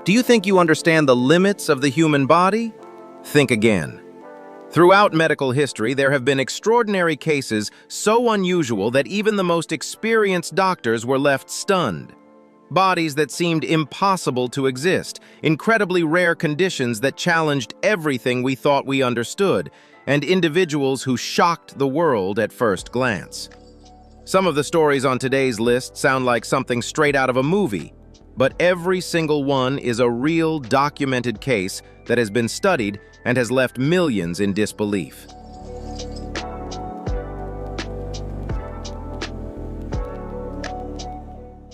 Do you think you understand the limits of the human body? Think again. Throughout medical history, there have been extraordinary cases so unusual that even the most experienced doctors were left stunned. Bodies that seemed impossible to exist, incredibly rare conditions that challenged everything we thought we understood, and individuals who shocked the world at first glance. Some of the stories on today's list sound like something straight out of a movie, but every single one is a real documented case that has been studied and has left millions in disbelief.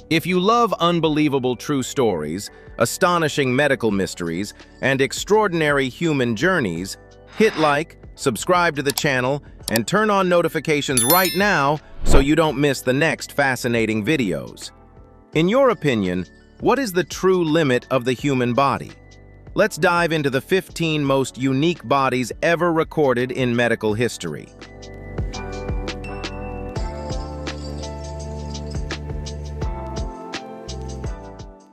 If you love unbelievable true stories, astonishing medical mysteries, and extraordinary human journeys, hit like, subscribe to the channel, and turn on notifications right now so you don't miss the next fascinating videos. In your opinion, what is the true limit of the human body? Let's dive into the 15 most unique bodies ever recorded in medical history.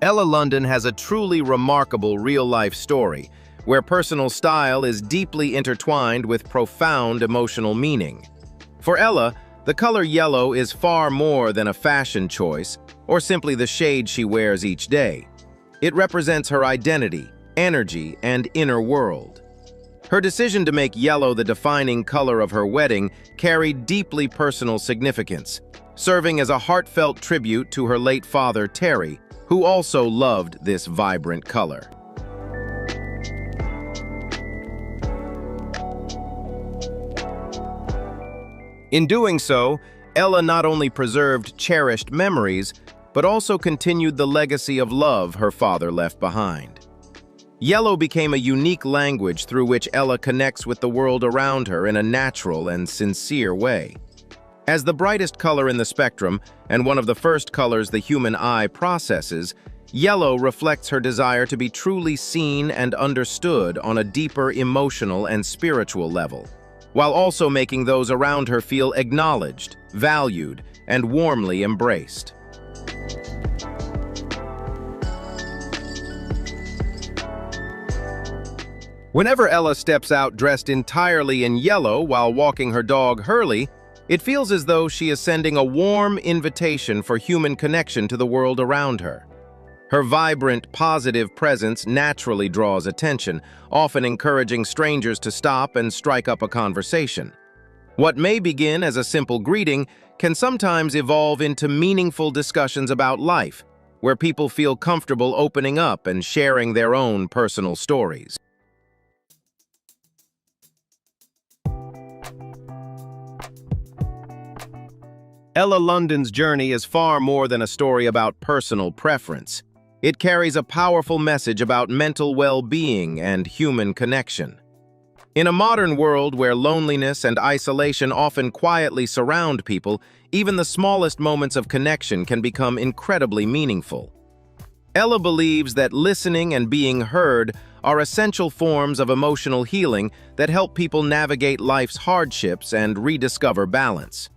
Ella London has a truly remarkable real-life story, where personal style is deeply intertwined with profound emotional meaning. For Ella, the color yellow is far more than a fashion choice, or simply the shade she wears each day. It represents her identity, energy, and inner world. Her decision to make yellow the defining color of her wedding carried deeply personal significance, serving as a heartfelt tribute to her late father, Terry, who also loved this vibrant color. In doing so, Ella not only preserved cherished memories, but also continued the legacy of love her father left behind. Yellow became a unique language through which Ella connects with the world around her in a natural and sincere way. As the brightest color in the spectrum, and one of the first colors the human eye processes, yellow reflects her desire to be truly seen and understood on a deeper emotional and spiritual level, while also making those around her feel acknowledged, valued, and warmly embraced. Whenever Ella steps out dressed entirely in yellow while walking her dog Hurley, it feels as though she is sending a warm invitation for human connection to the world around her. Her vibrant, positive presence naturally draws attention, often encouraging strangers to stop and strike up a conversation. What may begin as a simple greeting can sometimes evolve into meaningful discussions about life, where people feel comfortable opening up and sharing their own personal stories. Ella London's journey is far more than a story about personal preference. It carries a powerful message about mental well-being and human connection. In a modern world where loneliness and isolation often quietly surround people, even the smallest moments of connection can become incredibly meaningful. Ella believes that listening and being heard are essential forms of emotional healing that help people navigate life's hardships and rediscover balance.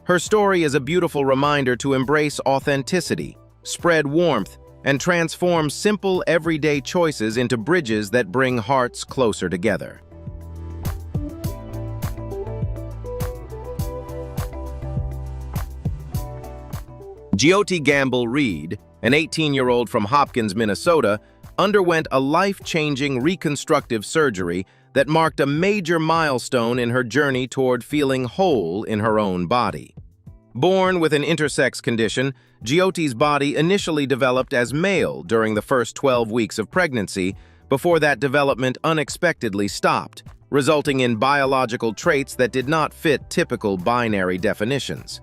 Her story is a beautiful reminder to embrace authenticity, spread warmth, and transform simple, everyday choices into bridges that bring hearts closer together. Jyoti Gamble Reid, an 18-year-old from Hopkins, Minnesota, underwent a life-changing reconstructive surgery that marked a major milestone in her journey toward feeling whole in her own body. Born with an intersex condition, Jyoti's body initially developed as male during the first 12 weeks of pregnancy, before that development unexpectedly stopped, resulting in biological traits that did not fit typical binary definitions.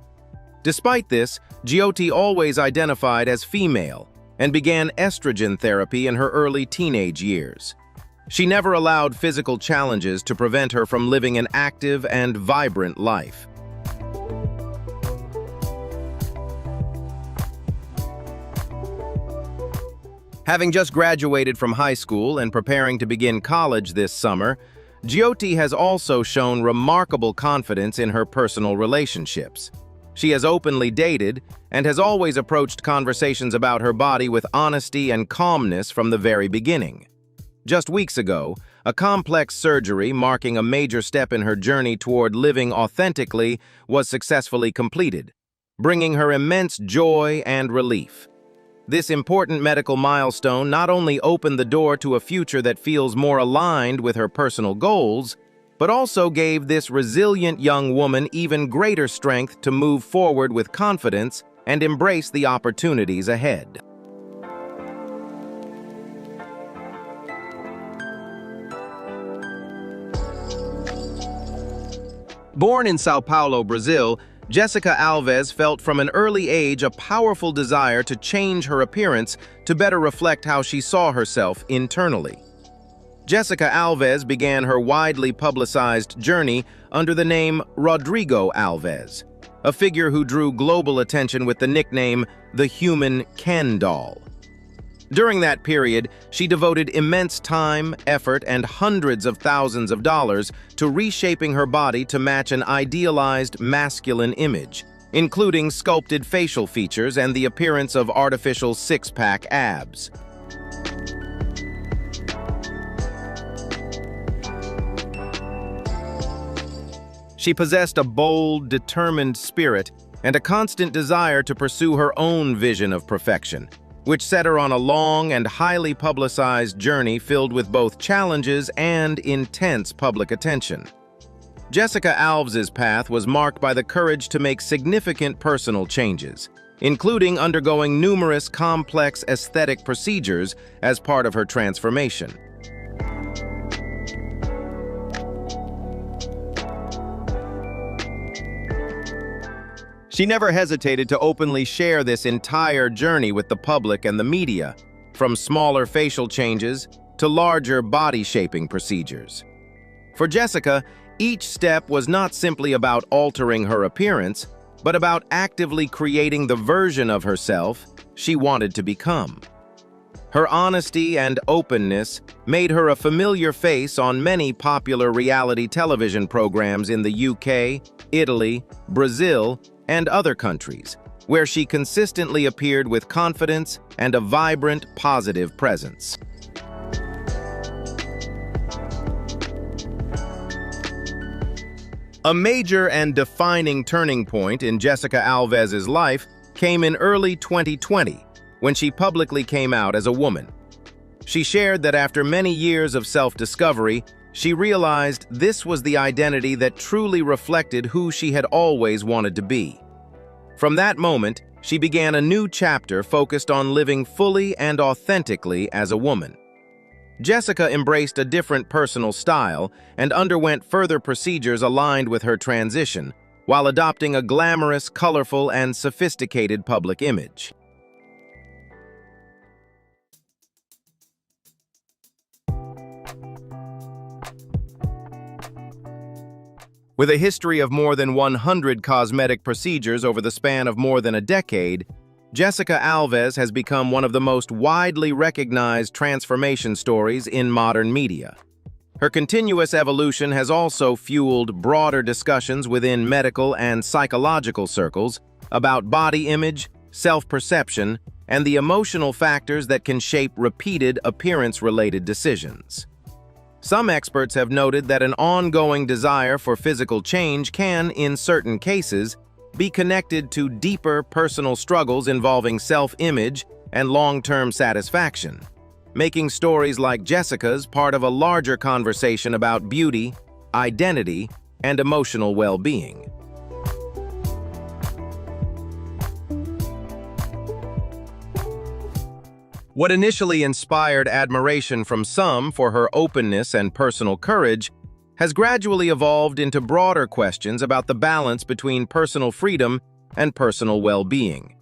Despite this, Jyoti always identified as female and began estrogen therapy in her early teenage years. She never allowed physical challenges to prevent her from living an active and vibrant life. Having just graduated from high school and preparing to begin college this summer, Jyoti has also shown remarkable confidence in her personal relationships. She has openly dated and has always approached conversations about her body with honesty and calmness from the very beginning. Just weeks ago, a complex surgery marking a major step in her journey toward living authentically was successfully completed, bringing her immense joy and relief. This important medical milestone not only opened the door to a future that feels more aligned with her personal goals, but also gave this resilient young woman even greater strength to move forward with confidence and embrace the opportunities ahead. Born in Sao Paulo, Brazil, Jessica Alves felt from an early age a powerful desire to change her appearance to better reflect how she saw herself internally. Jessica Alves began her widely publicized journey under the name Rodrigo Alves, a figure who drew global attention with the nickname the Human Ken Doll. During that period, she devoted immense time, effort, and hundreds of thousands of dollars to reshaping her body to match an idealized masculine image, including sculpted facial features and the appearance of artificial six-pack abs. She possessed a bold, determined spirit and a constant desire to pursue her own vision of perfection, which set her on a long and highly publicized journey filled with both challenges and intense public attention. Jessica Alves' path was marked by the courage to make significant personal changes, including undergoing numerous complex aesthetic procedures as part of her transformation. She never hesitated to openly share this entire journey with the public and the media, from smaller facial changes to larger body-shaping procedures. For Jessica, each step was not simply about altering her appearance, but about actively creating the version of herself she wanted to become. Her honesty and openness made her a familiar face on many popular reality television programs in the UK, Italy, Brazil, and other countries, where she consistently appeared with confidence and a vibrant, positive presence. A major and defining turning point in Jessica Alves' life came in early 2020, when she publicly came out as a woman. She shared that after many years of self-discovery, she realized this was the identity that truly reflected who she had always wanted to be. From that moment, she began a new chapter focused on living fully and authentically as a woman. Jessica embraced a different personal style and underwent further procedures aligned with her transition, while adopting a glamorous, colorful, and sophisticated public image. With a history of more than 100 cosmetic procedures over the span of more than a decade, Jessica Alves has become one of the most widely recognized transformation stories in modern media. Her continuous evolution has also fueled broader discussions within medical and psychological circles about body image, self-perception, and the emotional factors that can shape repeated appearance-related decisions. Some experts have noted that an ongoing desire for physical change can, in certain cases, be connected to deeper personal struggles involving self-image and long-term satisfaction, making stories like Jessica's part of a larger conversation about beauty, identity, and emotional well-being. What initially inspired admiration from some for her openness and personal courage has gradually evolved into broader questions about the balance between personal freedom and personal well-being.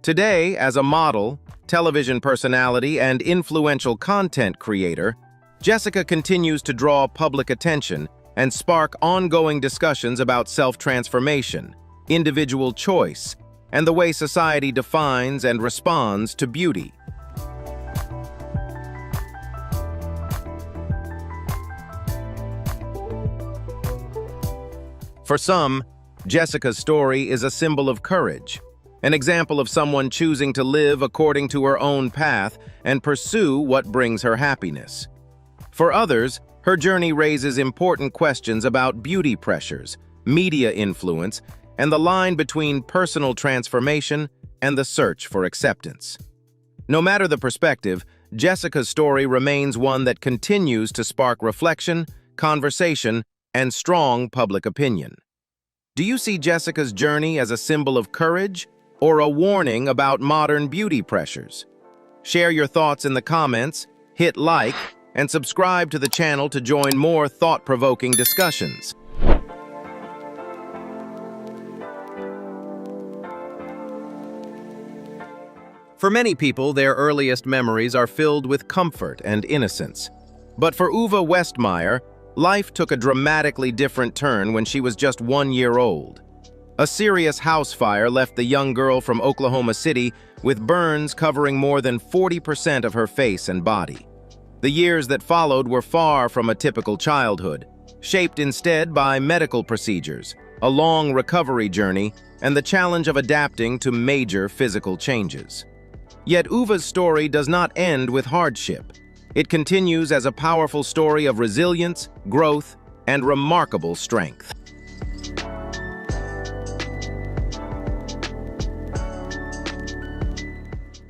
Today, as a model, television personality, and influential content creator, Jessica continues to draw public attention and spark ongoing discussions about self-transformation, individual choice, and the way society defines and responds to beauty. For some, Jessica's story is a symbol of courage, an example of someone choosing to live according to her own path and pursue what brings her happiness. For others, her journey raises important questions about beauty pressures, media influence, and the line between personal transformation and the search for acceptance. No matter the perspective, Jessica's story remains one that continues to spark reflection, conversation, and strong public opinion. Do you see Jessica's journey as a symbol of courage or a warning about modern beauty pressures? Share your thoughts in the comments, hit like, and subscribe to the channel to join more thought-provoking discussions. For many people, their earliest memories are filled with comfort and innocence. But for UVA Westm, life took a dramatically different turn when she was just 1 year old. A serious house fire left the young girl from Oklahoma City with burns covering more than 40% of her face and body. The years that followed were far from a typical childhood, shaped instead by medical procedures, a long recovery journey, and the challenge of adapting to major physical changes. Yet UVA's story does not end with hardship. It continues as a powerful story of resilience, growth, and remarkable strength.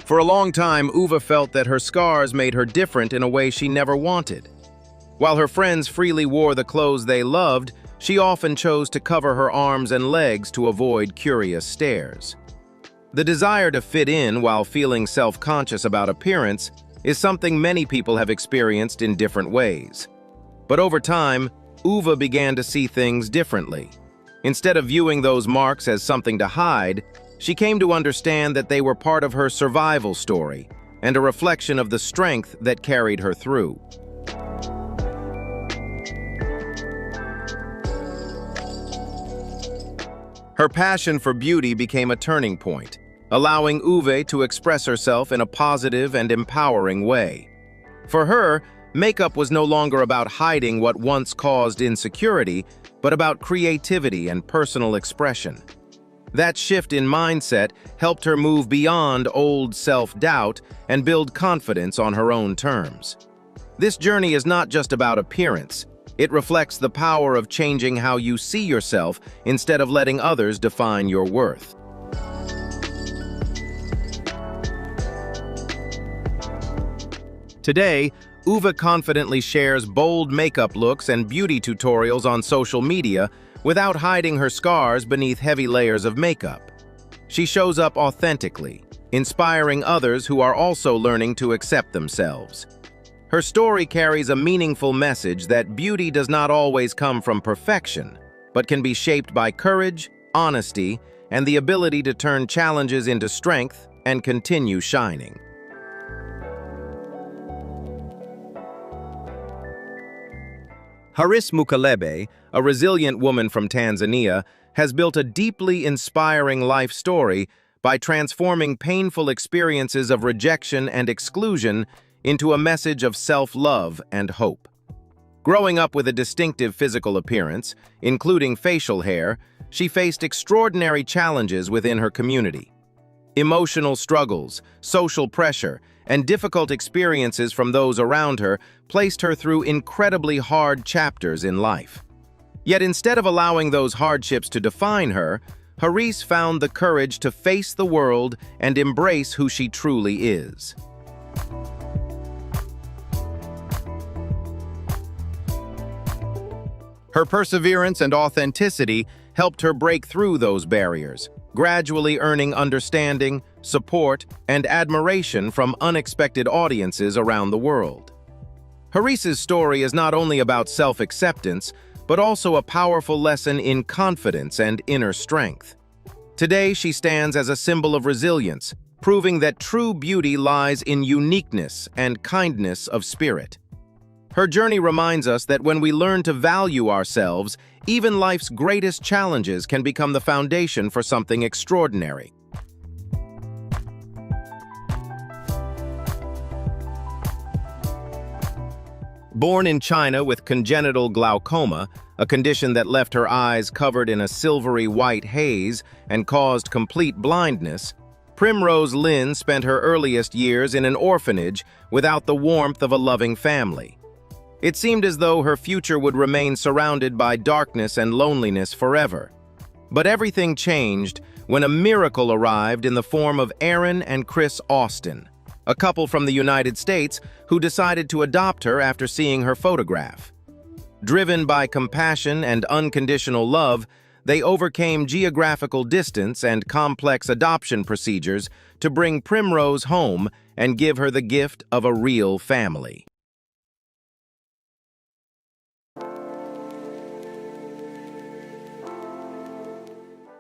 For a long time, UVA felt that her scars made her different in a way she never wanted. While her friends freely wore the clothes they loved, she often chose to cover her arms and legs to avoid curious stares. The desire to fit in while feeling self-conscious about appearance is something many people have experienced in different ways. But over time, UVA began to see things differently. Instead of viewing those marks as something to hide, she came to understand that they were part of her survival story and a reflection of the strength that carried her through. Her passion for beauty became a turning point, allowing UVA to express herself in a positive and empowering way. For her, makeup was no longer about hiding what once caused insecurity, but about creativity and personal expression. That shift in mindset helped her move beyond old self-doubt and build confidence on her own terms. This journey is not just about appearance. It reflects the power of changing how you see yourself instead of letting others define your worth. Today, UVA confidently shares bold makeup looks and beauty tutorials on social media without hiding her scars beneath heavy layers of makeup. She shows up authentically, inspiring others who are also learning to accept themselves. Her story carries a meaningful message that beauty does not always come from perfection, but can be shaped by courage, honesty, and the ability to turn challenges into strength and continue shining. Haris Mukalebe, a resilient woman from Tanzania, has built a deeply inspiring life story by transforming painful experiences of rejection and exclusion into a message of self-love and hope. Growing up with a distinctive physical appearance, including facial hair, she faced extraordinary challenges within her community. Emotional struggles, social pressure, and difficult experiences from those around her placed her through incredibly hard chapters in life. Yet instead of allowing those hardships to define her, Haris found the courage to face the world and embrace who she truly is. Her perseverance and authenticity helped her break through those barriers, gradually earning understanding, support, and admiration from unexpected audiences around the world. Haris's story is not only about self-acceptance, but also a powerful lesson in confidence and inner strength. Today, she stands as a symbol of resilience, proving that true beauty lies in uniqueness and kindness of spirit. Her journey reminds us that when we learn to value ourselves, even life's greatest challenges can become the foundation for something extraordinary. Born in China with congenital glaucoma, a condition that left her eyes covered in a silvery white haze and caused complete blindness, Primrose Lynn spent her earliest years in an orphanage without the warmth of a loving family. It seemed as though her future would remain surrounded by darkness and loneliness forever. But everything changed when a miracle arrived in the form of Aaron and Chris Austin, a couple from the United States who decided to adopt her after seeing her photograph. Driven by compassion and unconditional love, they overcame geographical distance and complex adoption procedures to bring Primrose home and give her the gift of a real family.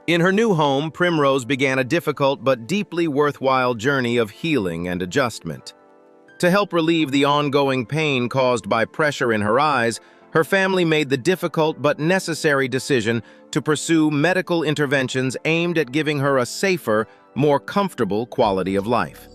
In her new home, Primrose began a difficult but deeply worthwhile journey of healing and adjustment. To help relieve the ongoing pain caused by pressure in her eyes, her family made the difficult but necessary decision to pursue medical interventions aimed at giving her a safer, more comfortable quality of life.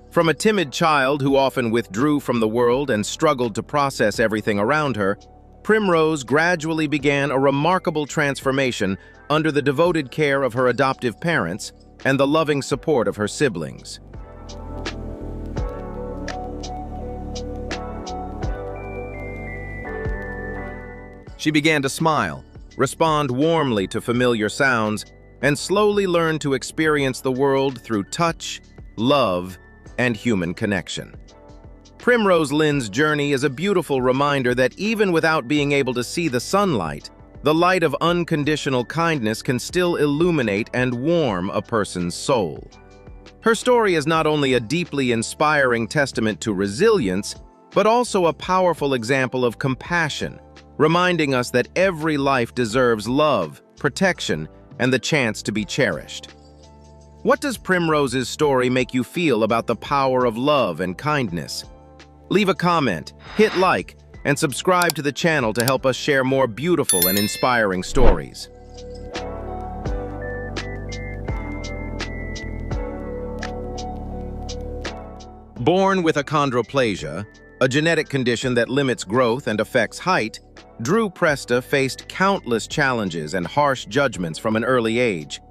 From a timid child who often withdrew from the world and struggled to process everything around her, Primrose gradually began a remarkable transformation under the devoted care of her adoptive parents and the loving support of her siblings. She began to smile, respond warmly to familiar sounds, and slowly learn to experience the world through touch, love, and human connection. Primrose Lynn's journey is a beautiful reminder that even without being able to see the sunlight, the light of unconditional kindness can still illuminate and warm a person's soul. Her story is not only a deeply inspiring testament to resilience, but also a powerful example of compassion, reminding us that every life deserves love, protection, and the chance to be cherished. What does Primrose's story make you feel about the power of love and kindness? Leave a comment, hit like, and subscribe to the channel to help us share more beautiful and inspiring stories. Born with achondroplasia, a genetic condition that limits growth and affects height, Drew Presta faced countless challenges and harsh judgments from an early age.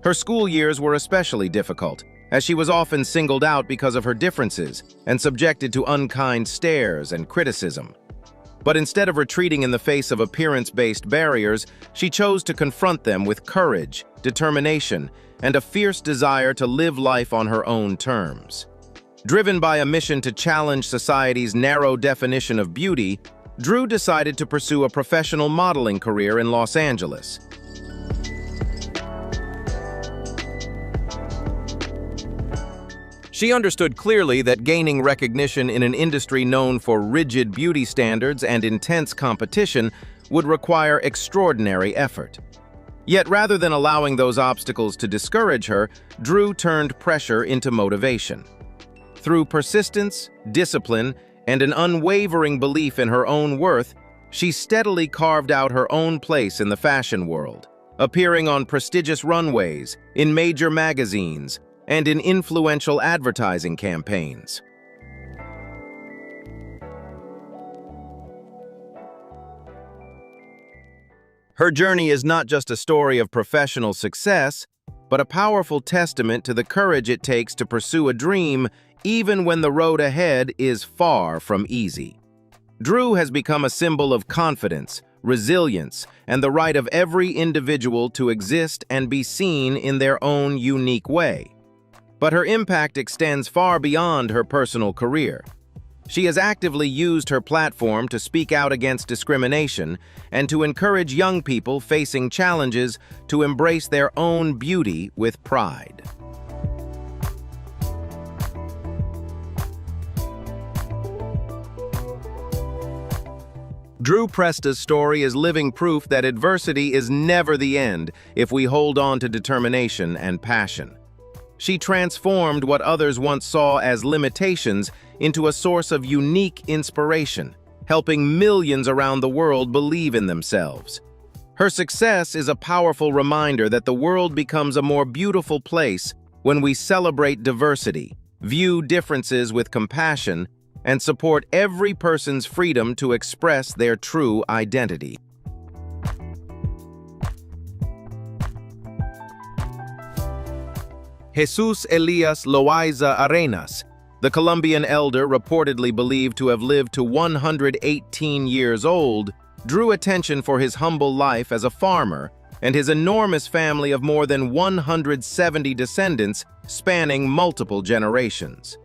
Her school years were especially difficult, as she was often singled out because of her differences and subjected to unkind stares and criticism. But instead of retreating in the face of appearance-based barriers, she chose to confront them with courage, determination, and a fierce desire to live life on her own terms. Driven by a mission to challenge society's narrow definition of beauty, Drew decided to pursue a professional modeling career in Los Angeles. She understood clearly that gaining recognition in an industry known for rigid beauty standards and intense competition would require extraordinary effort. Yet rather than allowing those obstacles to discourage her, Drew turned pressure into motivation. Through persistence, discipline, and an unwavering belief in her own worth, she steadily carved out her own place in the fashion world, appearing on prestigious runways, in major magazines, and in influential advertising campaigns. Her journey is not just a story of professional success, but a powerful testament to the courage it takes to pursue a dream even when the road ahead is far from easy. Drew has become a symbol of confidence, resilience, and the right of every individual to exist and be seen in their own unique way. But her impact extends far beyond her personal career. She has actively used her platform to speak out against discrimination and to encourage young people facing challenges to embrace their own beauty with pride. Drew Presta's story is living proof that adversity is never the end if we hold on to determination and passion. She transformed what others once saw as limitations into a source of unique inspiration, helping millions around the world believe in themselves. Her success is a powerful reminder that the world becomes a more beautiful place when we celebrate diversity, view differences with compassion, and support every person's freedom to express their true identity. Jesus Elias Loaiza Arenas, the Colombian elder reportedly believed to have lived to 118 years old, drew attention for his humble life as a farmer and his enormous family of more than 170 descendants spanning multiple generations.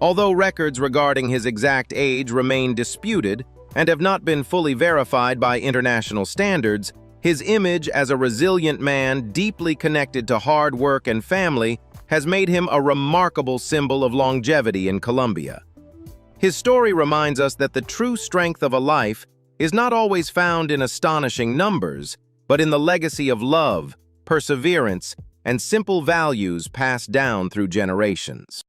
Although records regarding his exact age remain disputed and have not been fully verified by international standards, his image as a resilient man deeply connected to hard work and family has made him a remarkable symbol of longevity in Colombia. His story reminds us that the true strength of a life is not always found in astonishing numbers, but in the legacy of love, perseverance, and simple values passed down through generations.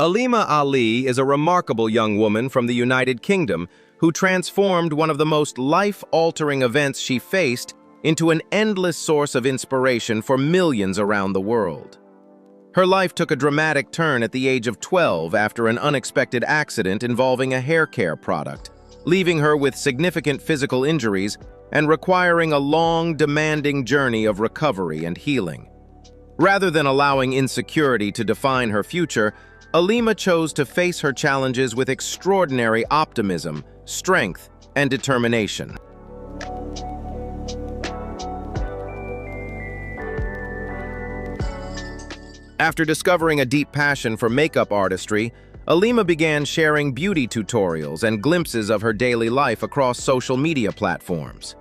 Lima Ali is a remarkable young woman from the United Kingdom who transformed one of the most life-altering events she faced into an endless source of inspiration for millions around the world. Her life took a dramatic turn at the age of 12 after an unexpected accident involving a hair care product, leaving her with significant physical injuries and requiring a long, demanding journey of recovery and healing. Rather than allowing insecurity to define her future, Alima chose to face her challenges with extraordinary optimism, strength, and determination. After discovering a deep passion for makeup artistry, Alima began sharing beauty tutorials and glimpses of her daily life across social media platforms.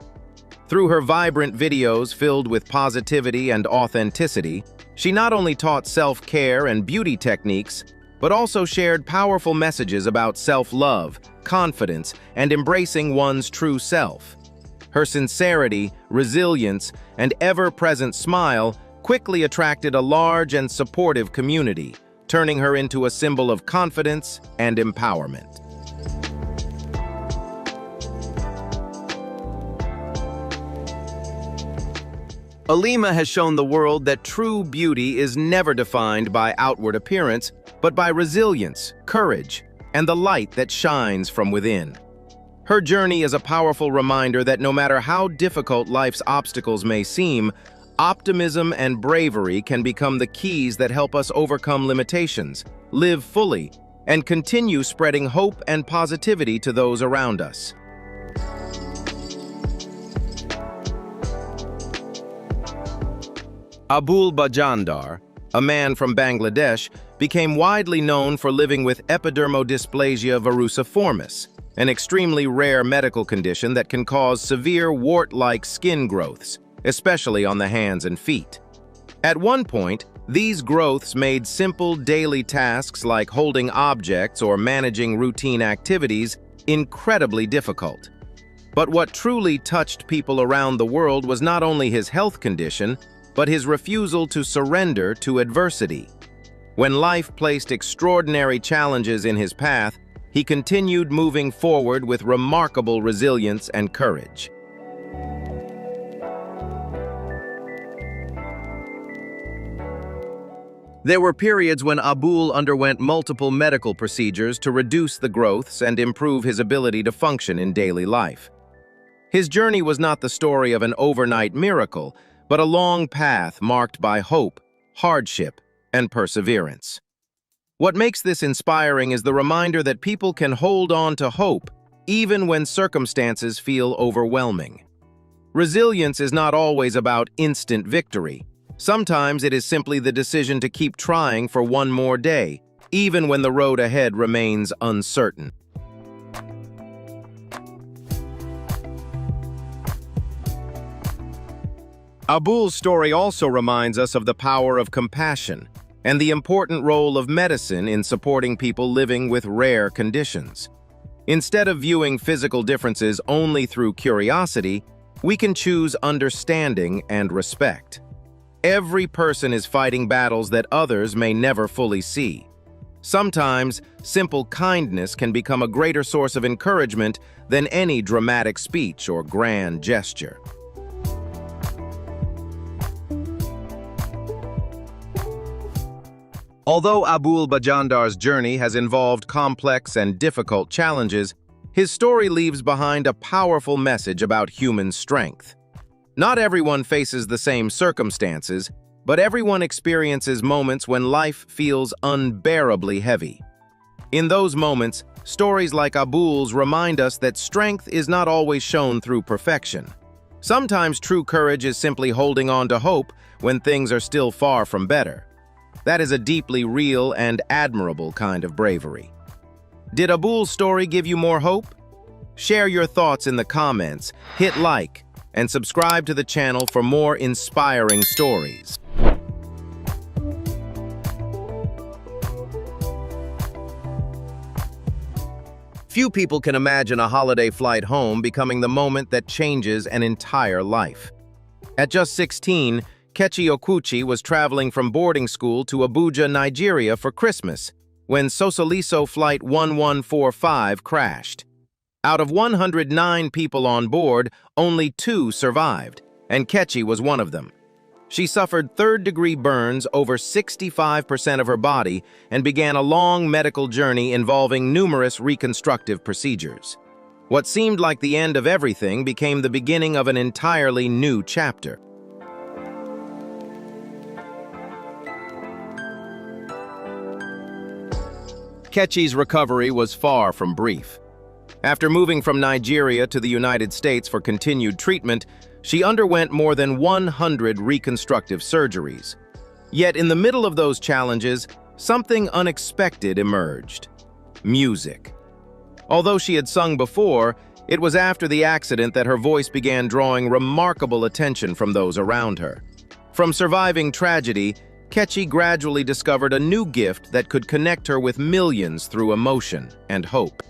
Through her vibrant videos filled with positivity and authenticity, she not only taught self-care and beauty techniques, but also shared powerful messages about self-love, confidence, and embracing one's true self. Her sincerity, resilience, and ever-present smile quickly attracted a large and supportive community, turning her into a symbol of confidence and empowerment. Alima has shown the world that true beauty is never defined by outward appearance, but by resilience, courage, and the light that shines from within. Her journey is a powerful reminder that no matter how difficult life's obstacles may seem, optimism and bravery can become the keys that help us overcome limitations, live fully, and continue spreading hope and positivity to those around us. Abul Bajandar, a man from Bangladesh, became widely known for living with epidermodysplasia verruciformis, an extremely rare medical condition that can cause severe wart-like skin growths, especially on the hands and feet. At one point, these growths made simple daily tasks like holding objects or managing routine activities incredibly difficult. But what truly touched people around the world was not only his health condition, but his refusal to surrender to adversity. When life placed extraordinary challenges in his path, he continued moving forward with remarkable resilience and courage. There were periods when Abul underwent multiple medical procedures to reduce the growths and improve his ability to function in daily life. His journey was not the story of an overnight miracle, but a long path marked by hope, hardship, and perseverance. What makes this inspiring is the reminder that people can hold on to hope even when circumstances feel overwhelming. Resilience is not always about instant victory. Sometimes it is simply the decision to keep trying for one more day, even when the road ahead remains uncertain. Abul's story also reminds us of the power of compassion and the important role of medicine in supporting people living with rare conditions. Instead of viewing physical differences only through curiosity, we can choose understanding and respect. Every person is fighting battles that others may never fully see. Sometimes, simple kindness can become a greater source of encouragement than any dramatic speech or grand gesture. Although Abul Bajandar's journey has involved complex and difficult challenges, his story leaves behind a powerful message about human strength. Not everyone faces the same circumstances, but everyone experiences moments when life feels unbearably heavy. In those moments, stories like Abul's remind us that strength is not always shown through perfection. Sometimes true courage is simply holding on to hope when things are still far from better. That is a deeply real and admirable kind of bravery. Did Abul's story give you more hope? Share your thoughts in the comments, hit like, and subscribe to the channel for more inspiring stories. Few people can imagine a holiday flight home becoming the moment that changes an entire life. At just 16, Kechi Okuchi was traveling from boarding school to Abuja, Nigeria for Christmas, when Sosoliso Flight 1145 crashed. Out of 109 people on board, only 2 survived, and Kechi was one of them. She suffered third-degree burns over 65% of her body and began a long medical journey involving numerous reconstructive procedures. What seemed like the end of everything became the beginning of an entirely new chapter. Kechi's recovery was far from brief. After moving from Nigeria to the United States for continued treatment, she underwent more than 100 reconstructive surgeries. Yet in the middle of those challenges, something unexpected emerged: music. Although she had sung before, it was after the accident that her voice began drawing remarkable attention from those around her. From surviving tragedy, Kechi gradually discovered a new gift that could connect her with millions through emotion and hope.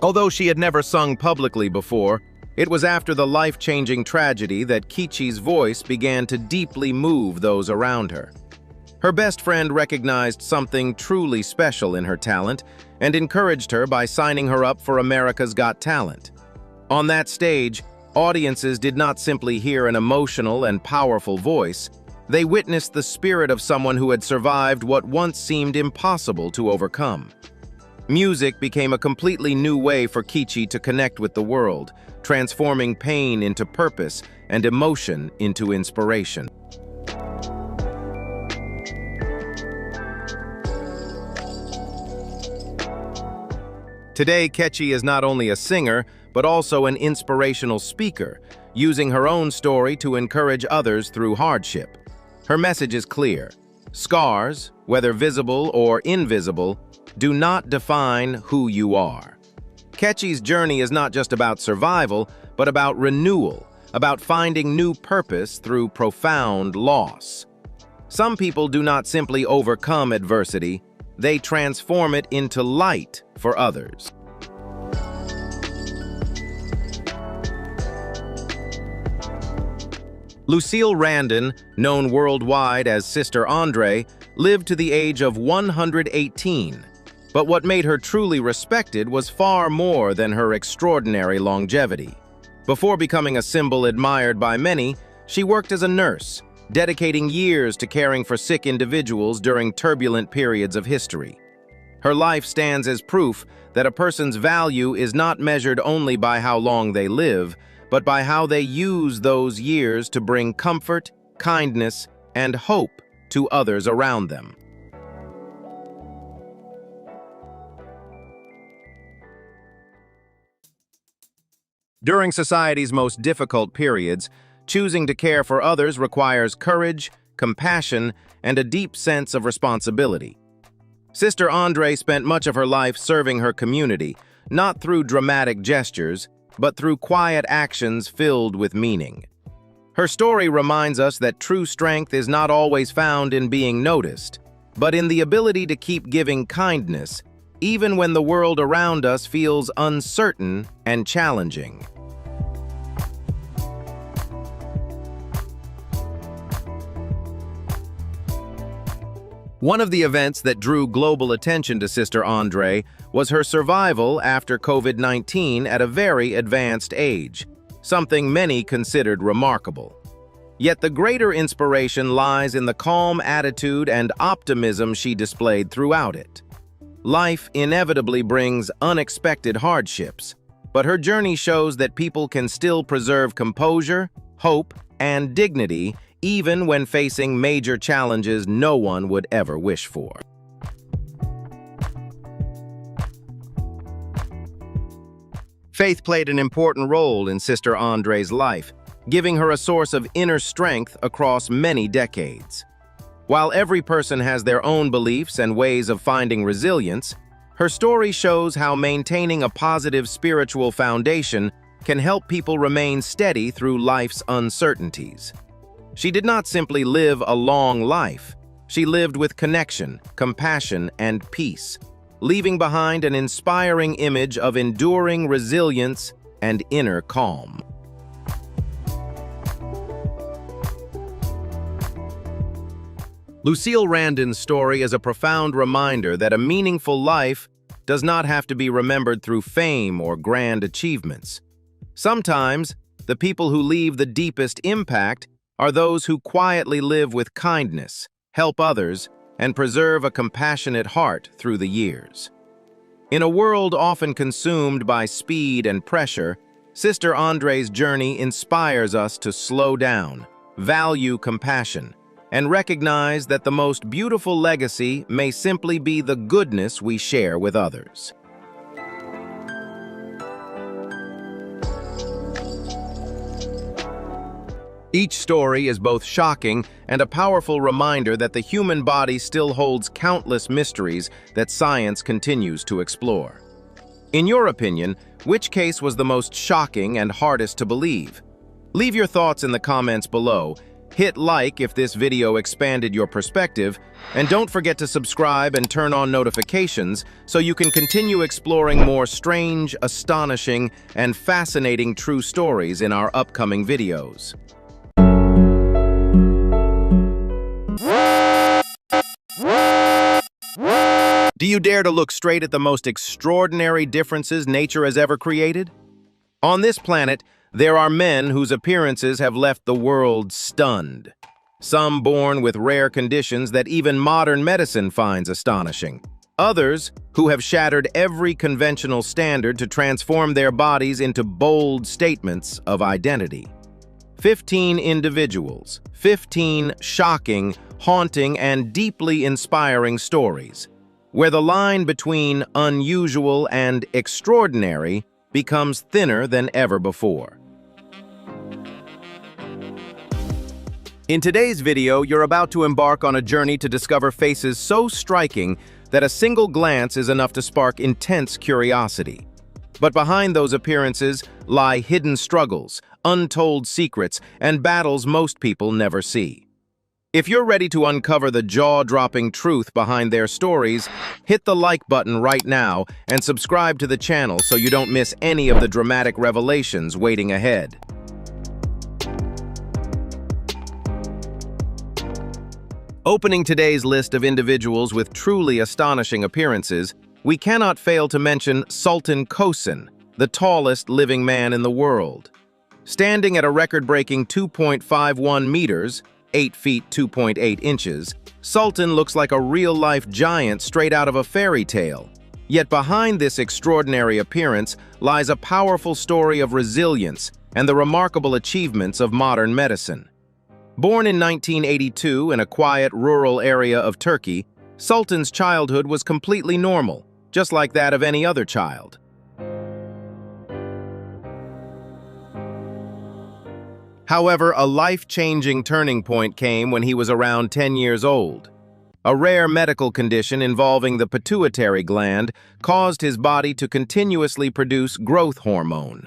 Although she had never sung publicly before, it was after the life-changing tragedy that Kechi's voice began to deeply move those around her. Her best friend recognized something truly special in her talent and encouraged her by signing her up for America's Got Talent. On that stage, audiences did not simply hear an emotional and powerful voice, they witnessed the spirit of someone who had survived what once seemed impossible to overcome. Music became a completely new way for Kechi to connect with the world, transforming pain into purpose and emotion into inspiration. Today, Kechi is not only a singer, but also an inspirational speaker, using her own story to encourage others through hardship. Her message is clear: scars, whether visible or invisible, do not define who you are. Kechi's journey is not just about survival, but about renewal, about finding new purpose through profound loss. Some people do not simply overcome adversity, they transform it into light for others. Lucille Randon, known worldwide as Sister Andre, lived to the age of 118. But what made her truly respected was far more than her extraordinary longevity. Before becoming a symbol admired by many, she worked as a nurse, dedicating years to caring for sick individuals during turbulent periods of history. Her life stands as proof that a person's value is not measured only by how long they live, but by how they use those years to bring comfort, kindness, and hope to others around them. During society's most difficult periods, choosing to care for others requires courage, compassion, and a deep sense of responsibility. Sister Andre spent much of her life serving her community, not through dramatic gestures, but through quiet actions filled with meaning. Her story reminds us that true strength is not always found in being noticed, but in the ability to keep giving kindness, even when the world around us feels uncertain and challenging. One of the events that drew global attention to Sister Andre was her survival after COVID-19 at a very advanced age. something many considered remarkable. Yet the greater inspiration lies in the calm attitude and optimism she displayed throughout it. Life inevitably brings unexpected hardships, but her journey shows that people can still preserve composure, hope, and dignity even when facing major challenges no one would ever wish for. Faith played an important role in Sister Andre's life, giving her a source of inner strength across many decades. While every person has their own beliefs and ways of finding resilience, her story shows how maintaining a positive spiritual foundation can help people remain steady through life's uncertainties. She did not simply live a long life. She lived with connection, compassion, and peace, leaving behind an inspiring image of enduring resilience and inner calm. Lucille Randon's story is a profound reminder that a meaningful life does not have to be remembered through fame or grand achievements. Sometimes, the people who leave the deepest impact are those who quietly live with kindness, help others, and preserve a compassionate heart through the years. In a world often consumed by speed and pressure, Sister Andre's journey inspires us to slow down, value compassion, and recognize that the most beautiful legacy may simply be the goodness we share with others. Each story is both shocking and a powerful reminder that the human body still holds countless mysteries that science continues to explore. In your opinion, which case was the most shocking and hardest to believe? Leave your thoughts in the comments below. Hit like if this video expanded your perspective, and don't forget to subscribe and turn on notifications so you can continue exploring more strange, astonishing, and fascinating true stories in our upcoming videos. Do you dare to look straight at the most extraordinary differences nature has ever created? On this planet, there are men whose appearances have left the world stunned. Some born with rare conditions that even modern medicine finds astonishing. Others who have shattered every conventional standard to transform their bodies into bold statements of identity. 15 individuals, 15 shocking, haunting, and deeply inspiring stories, where the line between unusual and extraordinary becomes thinner than ever before. In today's video, you're about to embark on a journey to discover faces so striking that a single glance is enough to spark intense curiosity. But behind those appearances lie hidden struggles, untold secrets, and battles most people never see. If you're ready to uncover the jaw-dropping truth behind their stories, hit the like button right now and subscribe to the channel so you don't miss any of the dramatic revelations waiting ahead. Opening today's list of individuals with truly astonishing appearances, we cannot fail to mention Sultan Kosen, the tallest living man in the world. Standing at a record-breaking 2.51 meters, 8 feet 2.8 inches, Sultan looks like a real-life giant straight out of a fairy tale. Yet behind this extraordinary appearance lies a powerful story of resilience and the remarkable achievements of modern medicine. Born in 1982 in a quiet rural area of Turkey, Sultan's childhood was completely normal, just like that of any other child. However, a life-changing turning point came when he was around 10 years old. A rare medical condition involving the pituitary gland caused his body to continuously produce growth hormone.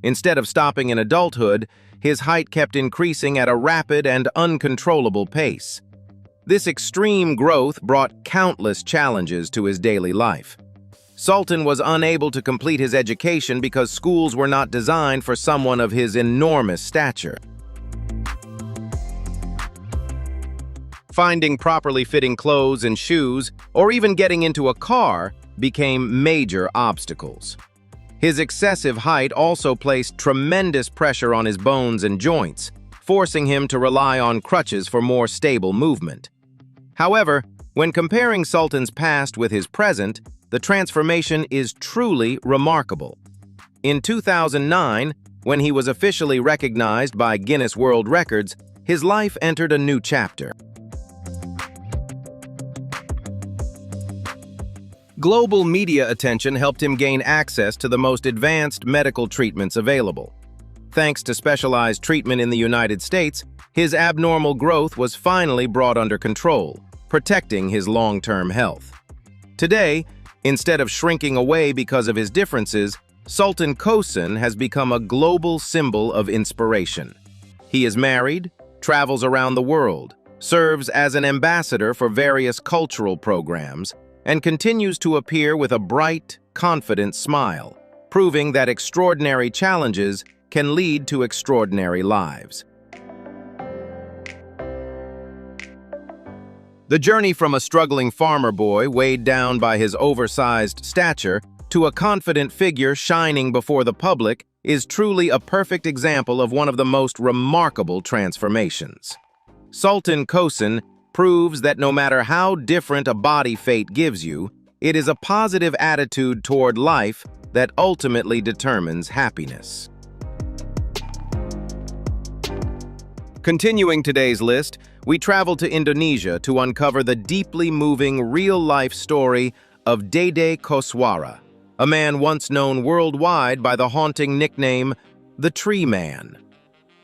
Instead of stopping in adulthood, his height kept increasing at a rapid and uncontrollable pace. This extreme growth brought countless challenges to his daily life. Sultan was unable to complete his education because schools were not designed for someone of his enormous stature. Finding properly fitting clothes and shoes, or even getting into a car, became major obstacles. His excessive height also placed tremendous pressure on his bones and joints, forcing him to rely on crutches for more stable movement. However, when comparing Sultan's past with his present, the transformation is truly remarkable. In 2009, when he was officially recognized by Guinness World Records, his life entered a new chapter. Global media attention helped him gain access to the most advanced medical treatments available. Thanks to specialized treatment in the United States, his abnormal growth was finally brought under control, protecting his long-term health. Today, instead of shrinking away because of his differences, Sultan Kosen has become a global symbol of inspiration. He is married, travels around the world, serves as an ambassador for various cultural programs, and continues to appear with a bright, confident smile, proving that extraordinary challenges can lead to extraordinary lives. The journey from a struggling farmer boy weighed down by his oversized stature to a confident figure shining before the public is truly a perfect example of one of the most remarkable transformations. Sultan Kosen proves that no matter how different a body fate gives you, it is a positive attitude toward life that ultimately determines happiness. Continuing today's list, we travel to Indonesia to uncover the deeply moving real-life story of Dede Koswara, a man once known worldwide by the haunting nickname, the Tree Man.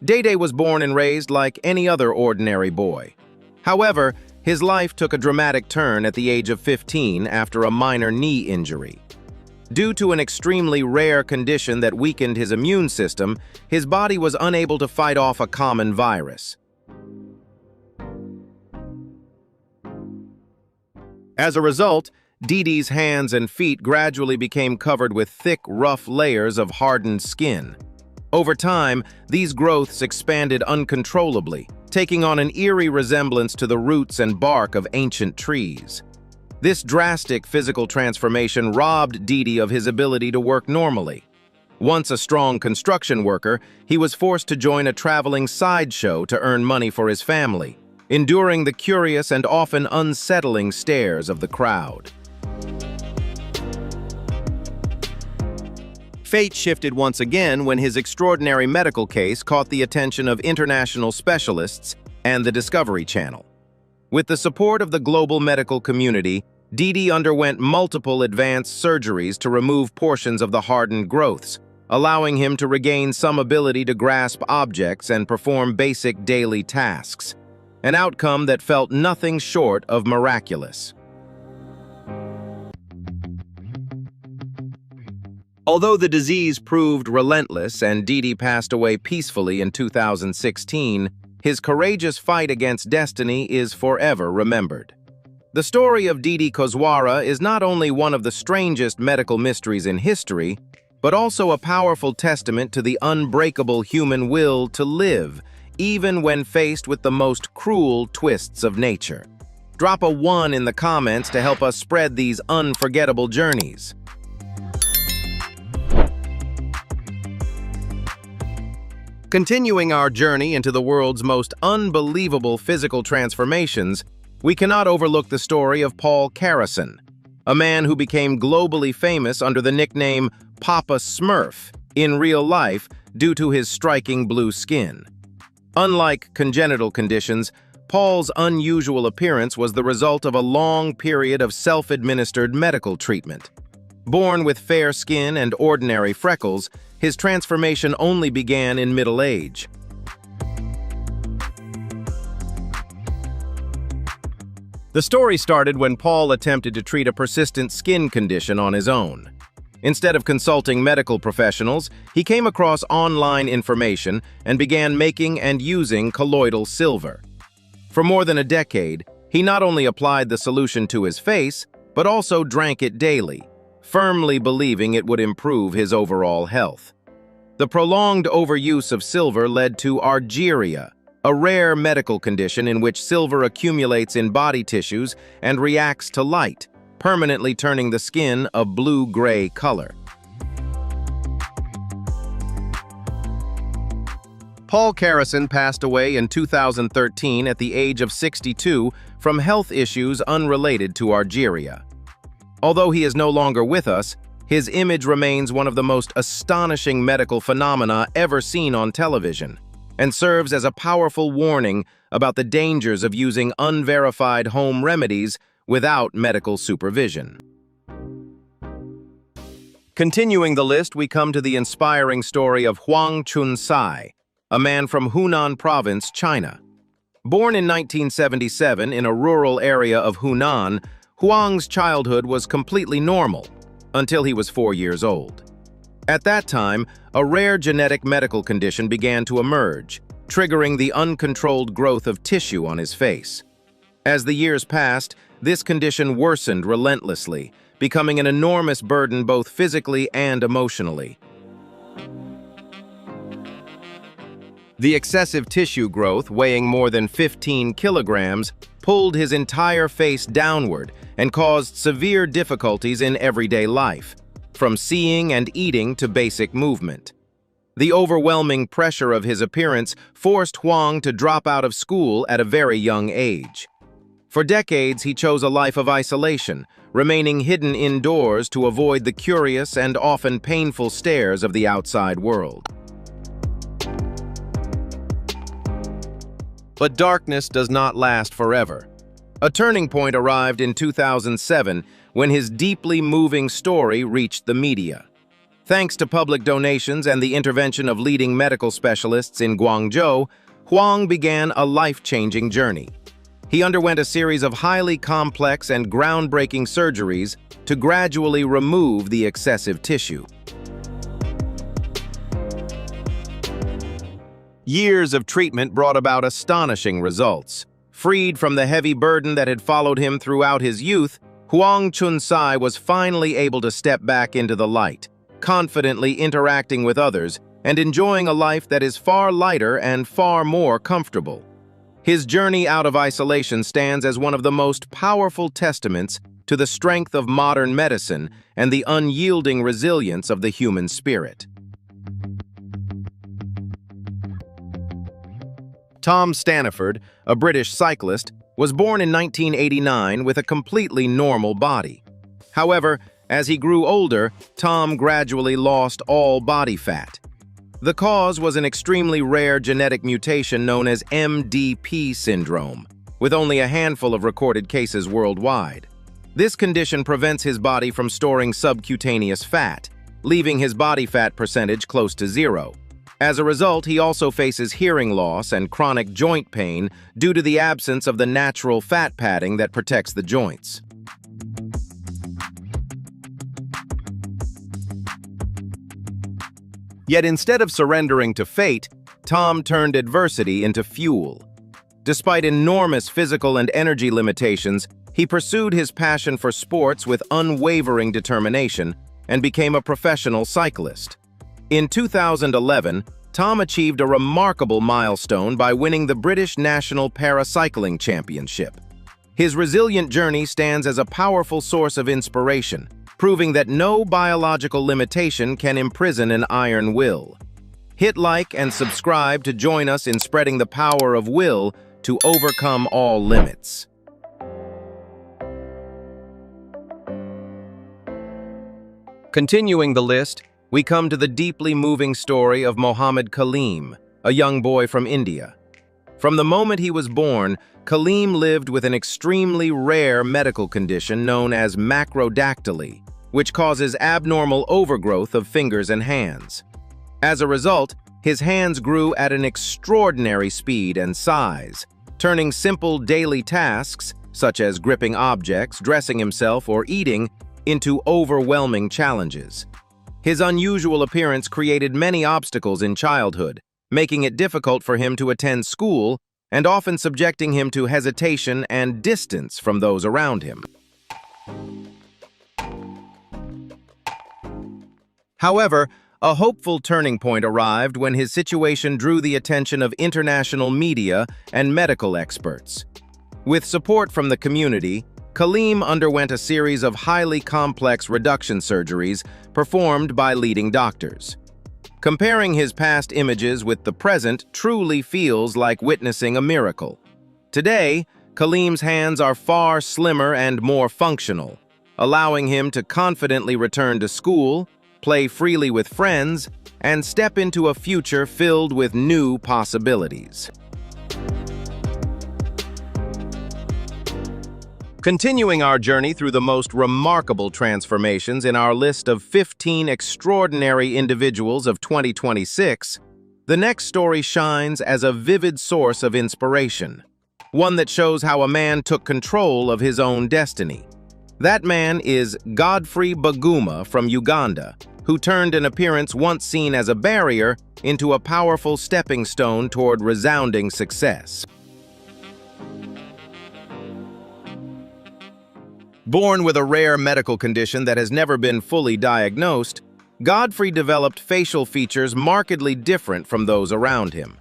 Dede was born and raised like any other ordinary boy. However, his life took a dramatic turn at the age of 15 after a minor knee injury. Due to an extremely rare condition that weakened his immune system, his body was unable to fight off a common virus. As a result, Dede's hands and feet gradually became covered with thick, rough layers of hardened skin. Over time, these growths expanded uncontrollably, taking on an eerie resemblance to the roots and bark of ancient trees. This drastic physical transformation robbed Dede of his ability to work normally. Once a strong construction worker, he was forced to join a traveling sideshow to earn money for his family, enduring the curious and often unsettling stares of the crowd. Fate shifted once again when his extraordinary medical case caught the attention of international specialists and the Discovery Channel. With the support of the global medical community, Dede underwent multiple advanced surgeries to remove portions of the hardened growths, allowing him to regain some ability to grasp objects and perform basic daily tasks, an outcome that felt nothing short of miraculous. Although the disease proved relentless and Dede passed away peacefully in 2016, his courageous fight against destiny is forever remembered. The story of Dede Koswara is not only one of the strangest medical mysteries in history, but also a powerful testament to the unbreakable human will to live, even when faced with the most cruel twists of nature. Drop a 1 in the comments to help us spread these unforgettable journeys. Continuing our journey into the world's most unbelievable physical transformations, we cannot overlook the story of Paul Carrison, a man who became globally famous under the nickname Papa Smurf in real life due to his striking blue skin. Unlike congenital conditions, Paul's unusual appearance was the result of a long period of self-administered medical treatment. Born with fair skin and ordinary freckles, his transformation only began in middle age. The story started when Paul attempted to treat a persistent skin condition on his own. Instead of consulting medical professionals, he came across online information and began making and using colloidal silver. For more than a decade, he not only applied the solution to his face, but also drank it daily, firmly believing it would improve his overall health. The prolonged overuse of silver led to argyria, a rare medical condition in which silver accumulates in body tissues and reacts to light, permanently turning the skin a blue-gray color. Paul Carrison passed away in 2013 at the age of 62 from health issues unrelated to Algeria. Although he is no longer with us, his image remains one of the most astonishing medical phenomena ever seen on television, and serves as a powerful warning about the dangers of using unverified home remedies without medical supervision. Continuing the list, we come to the inspiring story of Huang Chunai, a man from Hunan Province, China. Born in 1977 in a rural area of Hunan, Huang's childhood was completely normal until he was 4 years old. At that time, a rare genetic medical condition began to emerge, triggering the uncontrolled growth of tissue on his face. As the years passed, this condition worsened relentlessly, becoming an enormous burden both physically and emotionally. The excessive tissue growth, weighing more than 15 kilograms, pulled his entire face downward and caused severe difficulties in everyday life, from seeing and eating to basic movement. The overwhelming pressure of his appearance forced Huang to drop out of school at a very young age. For decades, he chose a life of isolation, remaining hidden indoors to avoid the curious and often painful stares of the outside world. But darkness does not last forever. A turning point arrived in 2007 when his deeply moving story reached the media. Thanks to public donations and the intervention of leading medical specialists in Guangzhou, Huang began a life-changing journey. He underwent a series of highly complex and groundbreaking surgeries to gradually remove the excessive tissue. Years of treatment brought about astonishing results. Freed from the heavy burden that had followed him throughout his youth, Huang Chunai was finally able to step back into the light, confidently interacting with others and enjoying a life that is far lighter and far more comfortable. His journey out of isolation stands as one of the most powerful testaments to the strength of modern medicine and the unyielding resilience of the human spirit. Tom Staniford, a British cyclist, was born in 1989 with a completely normal body. However, as he grew older, Tom gradually lost all body fat. The cause was an extremely rare genetic mutation known as MDP syndrome, with only a handful of recorded cases worldwide. This condition prevents his body from storing subcutaneous fat, leaving his body fat percentage close to zero. As a result, he also faces hearing loss and chronic joint pain due to the absence of the natural fat padding that protects the joints. Yet instead of surrendering to fate, Tom turned adversity into fuel. Despite enormous physical and energy limitations, he pursued his passion for sports with unwavering determination and became a professional cyclist. In 2011, Tom achieved a remarkable milestone by winning the British National Paracycling Championship. His resilient journey stands as a powerful source of inspiration, proving that no biological limitation can imprison an iron will. Hit like and subscribe to join us in spreading the power of will to overcome all limits. Continuing the list, we come to the deeply moving story of Mohammed Kaleem, a young boy from India. From the moment he was born, Kaleem lived with an extremely rare medical condition known as macrodactyly, which causes abnormal overgrowth of fingers and hands. As a result, his hands grew at an extraordinary speed and size, turning simple daily tasks, such as gripping objects, dressing himself, or eating, into overwhelming challenges. His unusual appearance created many obstacles in childhood, making it difficult for him to attend school and often subjecting him to hesitation and distance from those around him. However, a hopeful turning point arrived when his situation drew the attention of international media and medical experts. With support from the community, Kaleem underwent a series of highly complex reduction surgeries performed by leading doctors. Comparing his past images with the present truly feels like witnessing a miracle. Today, Kaleem's hands are far slimmer and more functional, allowing him to confidently return to school, play freely with friends, and step into a future filled with new possibilities. Continuing our journey through the most remarkable transformations in our list of 15 extraordinary individuals of 2026, the next story shines as a vivid source of inspiration, one that shows how a man took control of his own destiny. That man is Godfrey Baguma from Uganda, who turned an appearance once seen as a barrier into a powerful stepping stone toward resounding success. Born with a rare medical condition that has never been fully diagnosed, Godfrey developed facial features markedly different from those around him.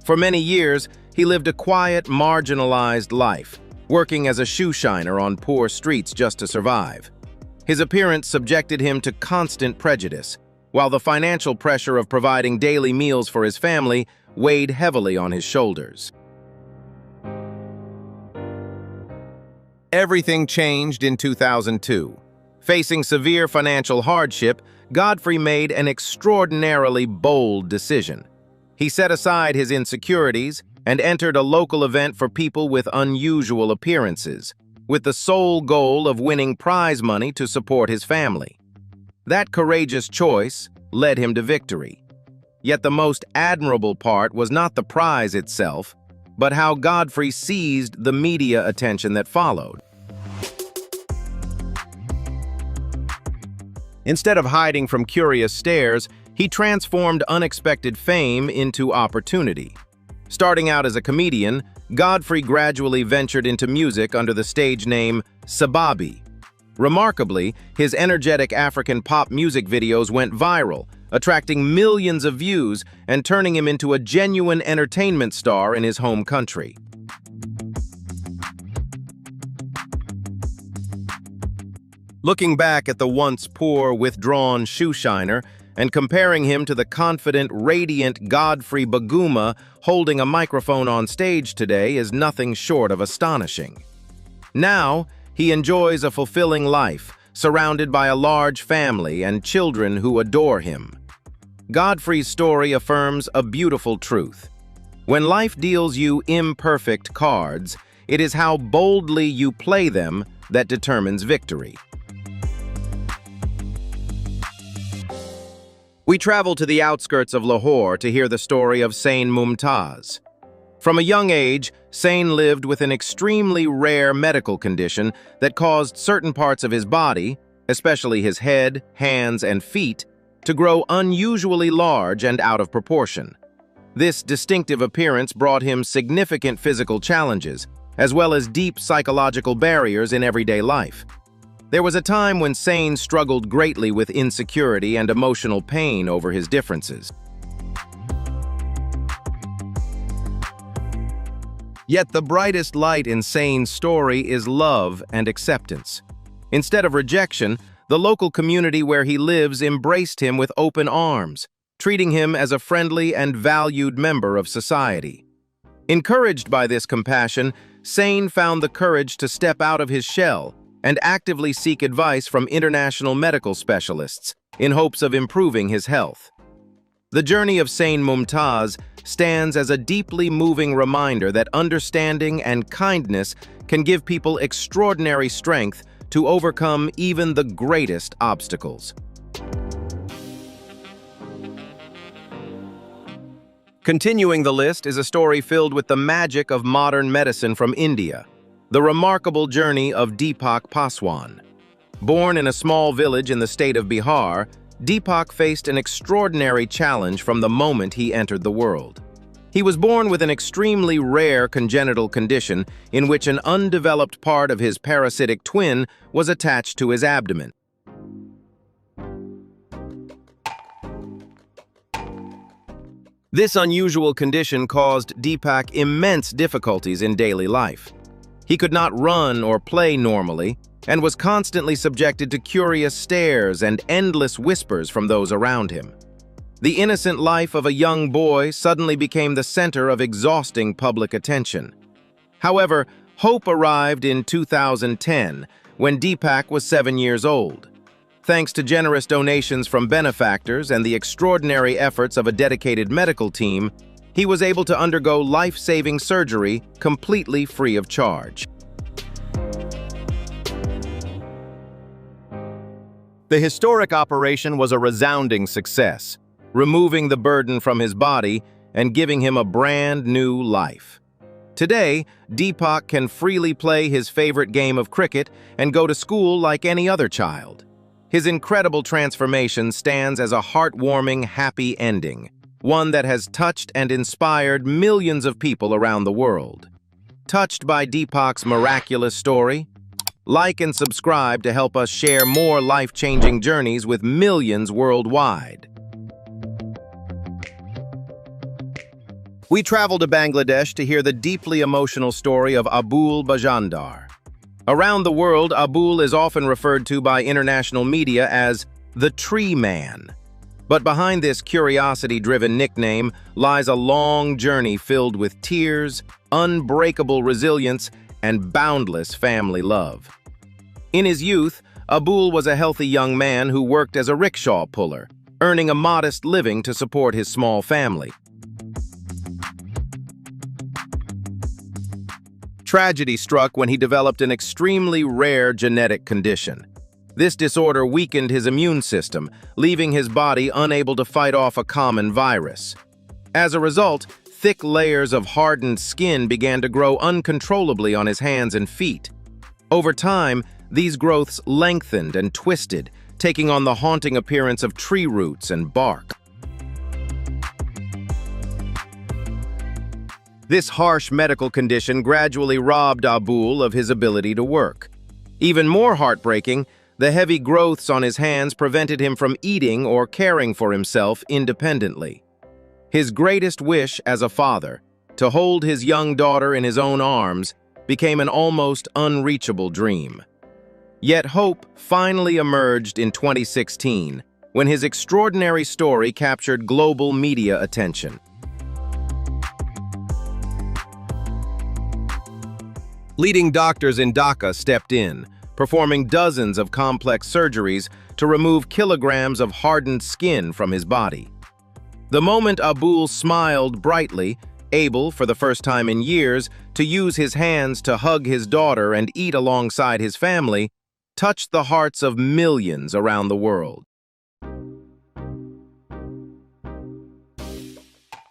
For many years, he lived a quiet, marginalized life, working as a shoe shiner on poor streets just to survive. His appearance subjected him to constant prejudice, while the financial pressure of providing daily meals for his family weighed heavily on his shoulders. Everything changed in 2002. Facing severe financial hardship, Godfrey made an extraordinarily bold decision. He set aside his insecurities and entered a local event for people with unusual appearances, with the sole goal of winning prize money to support his family. That courageous choice led him to victory. Yet the most admirable part was not the prize itself, but how Godfrey seized the media attention that followed. Instead of hiding from curious stares, he transformed unexpected fame into opportunity. Starting out as a comedian, Godfrey gradually ventured into music under the stage name Sababi. Remarkably, his energetic African pop music videos went viral, attracting millions of views and turning him into a genuine entertainment star in his home country. Looking back at the once poor, withdrawn shoe shiner and comparing him to the confident, radiant Godfrey Baguma holding a microphone on stage today is nothing short of astonishing. Now, he enjoys a fulfilling life, surrounded by a large family and children who adore him. Godfrey's story affirms a beautiful truth. When life deals you imperfect cards, it is how boldly you play them that determines victory. We travel to the outskirts of Lahore to hear the story of Sain Mumaz. From a young age, Sain lived with an extremely rare medical condition that caused certain parts of his body, especially his head, hands, and feet, to grow unusually large and out of proportion. This distinctive appearance brought him significant physical challenges, as well as deep psychological barriers in everyday life. There was a time when Sain struggled greatly with insecurity and emotional pain over his differences. Yet the brightest light in Sain's story is love and acceptance. Instead of rejection, the local community where he lives embraced him with open arms, treating him as a friendly and valued member of society. Encouraged by this compassion, Sain found the courage to step out of his shell and actively seek advice from international medical specialists in hopes of improving his health. The journey of Sain Mumaz stands as a deeply moving reminder that understanding and kindness can give people extraordinary strength to overcome even the greatest obstacles. Continuing the list is a story filled with the magic of modern medicine from India. The remarkable journey of Deepo Paswan. Born in a small village in the state of Bihar, Deepak faced an extraordinary challenge from the moment he entered the world. He was born with an extremely rare congenital condition in which an undeveloped part of his parasitic twin was attached to his abdomen. This unusual condition caused Deepak immense difficulties in daily life. He could not run or play normally, and was constantly subjected to curious stares and endless whispers from those around him. The innocent life of a young boy suddenly became the center of exhausting public attention. However, hope arrived in 2010, when Deepak was 7 years old. Thanks to generous donations from benefactors and the extraordinary efforts of a dedicated medical team, he was able to undergo life-saving surgery completely free of charge. The historic operation was a resounding success, removing the burden from his body and giving him a brand new life. Today, Deepak can freely play his favorite game of cricket and go to school like any other child. His incredible transformation stands as a heartwarming, happy ending, one that has touched and inspired millions of people around the world. Touched by Deepak's miraculous story? Like and subscribe to help us share more life-changing journeys with millions worldwide. We travel to Bangladesh to hear the deeply emotional story of Abul Bajandar. Around the world, Abul is often referred to by international media as the Tree Man. But behind this curiosity-driven nickname lies a long journey filled with tears, unbreakable resilience, and boundless family love. In his youth, Abul was a healthy young man who worked as a rickshaw puller, earning a modest living to support his small family. Tragedy struck when he developed an extremely rare genetic condition. This disorder weakened his immune system, leaving his body unable to fight off a common virus. As a result, thick layers of hardened skin began to grow uncontrollably on his hands and feet. Over time, these growths lengthened and twisted, taking on the haunting appearance of tree roots and bark. This harsh medical condition gradually robbed Abul of his ability to work. Even more heartbreaking, the heavy growths on his hands prevented him from eating or caring for himself independently. His greatest wish as a father, to hold his young daughter in his own arms, became an almost unreachable dream. Yet hope finally emerged in 2016, when his extraordinary story captured global media attention. Leading doctors in Dhaka stepped in, performing dozens of complex surgeries to remove kilograms of hardened skin from his body. The moment Abul smiled brightly, able, for the first time in years, to use his hands to hug his daughter and eat alongside his family, touched the hearts of millions around the world.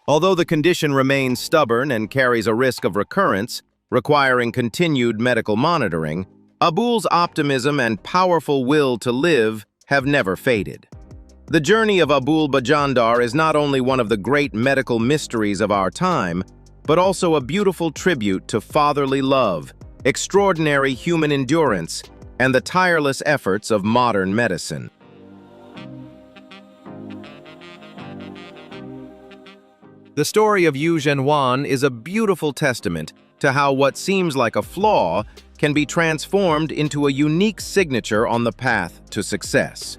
Although the condition remains stubborn and carries a risk of recurrence, requiring continued medical monitoring, Abul's optimism and powerful will to live have never faded. The journey of Abul Bajandar is not only one of the great medical mysteries of our time, but also a beautiful tribute to fatherly love, extraordinary human endurance, and the tireless efforts of modern medicine. The story of Jen Juan is a beautiful testament to how what seems like a flaw can be transformed into a unique signature on the path to success.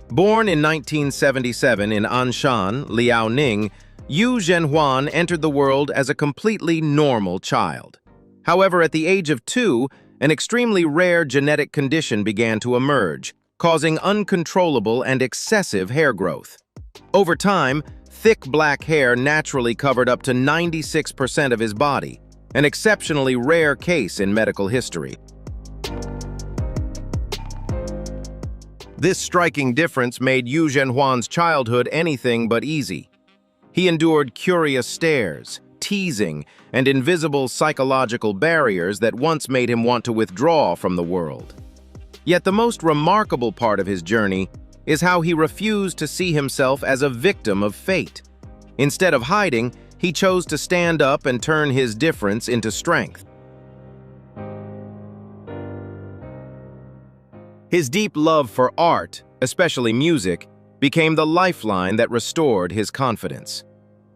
Born in 1977 in Anshan, Liaoning, Jen Juan entered the world as a completely normal child. However, at the age of 2, an extremely rare genetic condition began to emerge, causing uncontrollable and excessive hair growth. Over time, thick black hair naturally covered up to 96% of his body, an exceptionally rare case in medical history. This striking difference made Jen Juan's childhood anything but easy. He endured curious stares, teasing, and invisible psychological barriers that once made him want to withdraw from the world. Yet the most remarkable part of his journey is how he refused to see himself as a victim of fate. Instead of hiding, he chose to stand up and turn his difference into strength. His deep love for art, especially music, became the lifeline that restored his confidence.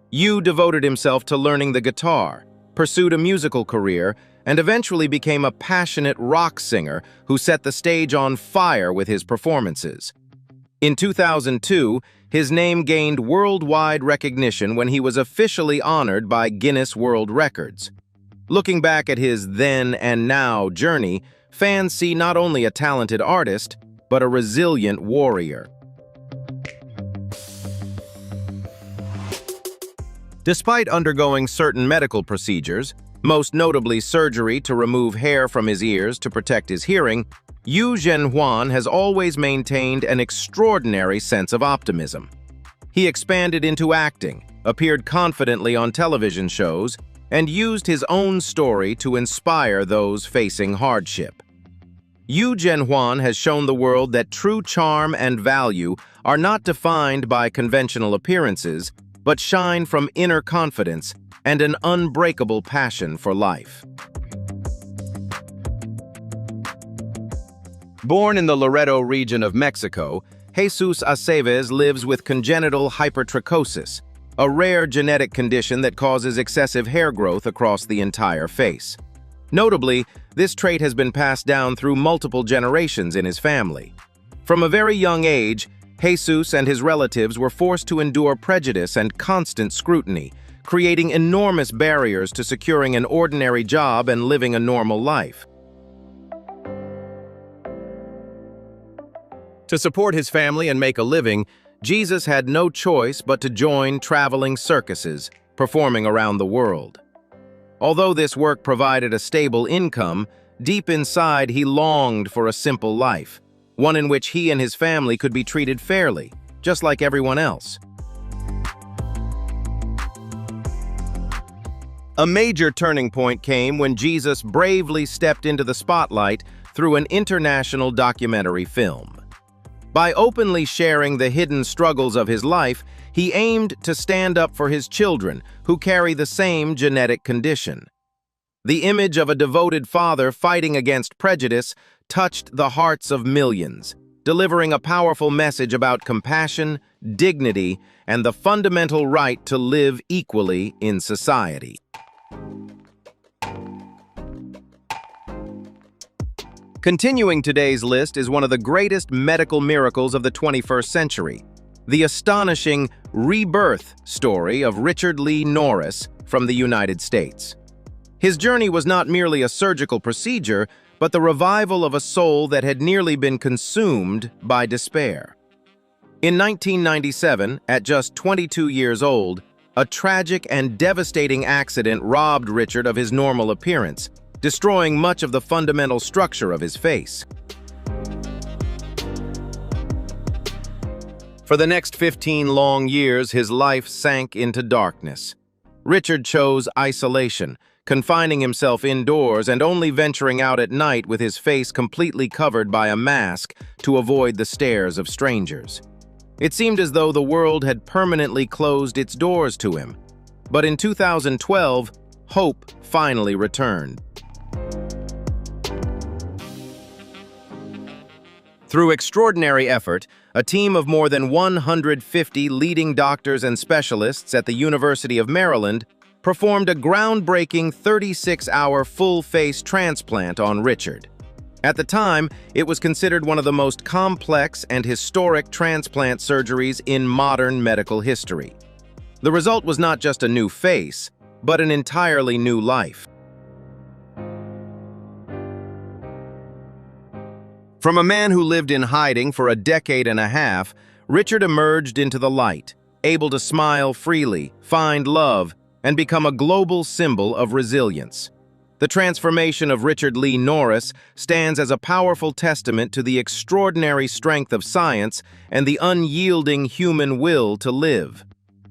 Yu devoted himself to learning the guitar, pursued a musical career, and eventually became a passionate rock singer who set the stage on fire with his performances. In 2002, his name gained worldwide recognition when he was officially honored by Guinness World Records. Looking back at his then and now journey, fans see not only a talented artist, but a resilient warrior. Despite undergoing certain medical procedures, most notably surgery to remove hair from his ears to protect his hearing, Jen Juan has always maintained an extraordinary sense of optimism. He expanded into acting, appeared confidently on television shows, and used his own story to inspire those facing hardship. Jen Juan has shown the world that true charm and value are not defined by conventional appearances, but shine from inner confidence and an unbreakable passion for life. Born in the Loreto region of Mexico, Jesus Aceves lives with congenital hypertrichosis, a rare genetic condition that causes excessive hair growth across the entire face. Notably, this trait has been passed down through multiple generations in his family. From a very young age, Jesus and his relatives were forced to endure prejudice and constant scrutiny, creating enormous barriers to securing an ordinary job and living a normal life. To support his family and make a living, Jesus had no choice but to join traveling circuses, performing around the world. Although this work provided a stable income, deep inside he longed for a simple life, one in which he and his family could be treated fairly, just like everyone else. A major turning point came when Jesus bravely stepped into the spotlight through an international documentary film. By openly sharing the hidden struggles of his life, he aimed to stand up for his children who carry the same genetic condition. The image of a devoted father fighting against prejudice touched the hearts of millions, delivering a powerful message about compassion, dignity, and the fundamental right to live equally in society. Continuing today's list is one of the greatest medical miracles of the 21st century, the astonishing rebirth story of Richard Lee Norris from the United States. His journey was not merely a surgical procedure, but the revival of a soul that had nearly been consumed by despair. In 1997, at just 22 years old, a tragic and devastating accident robbed Richard of his normal appearance, destroying much of the fundamental structure of his face. For the next 15 long years, his life sank into darkness. Richard chose isolation, confining himself indoors and only venturing out at night with his face completely covered by a mask to avoid the stares of strangers. It seemed as though the world had permanently closed its doors to him. But in 2012, hope finally returned. Through extraordinary effort, a team of more than 150 leading doctors and specialists at the University of Maryland performed a groundbreaking 36-hour full-face transplant on Richard. At the time, it was considered one of the most complex and historic transplant surgeries in modern medical history. The result was not just a new face, but an entirely new life. From a man who lived in hiding for a decade and a half, Richard emerged into the light, able to smile freely, find love, and become a global symbol of resilience. The transformation of Richard Lee Norris stands as a powerful testament to the extraordinary strength of science and the unyielding human will to live.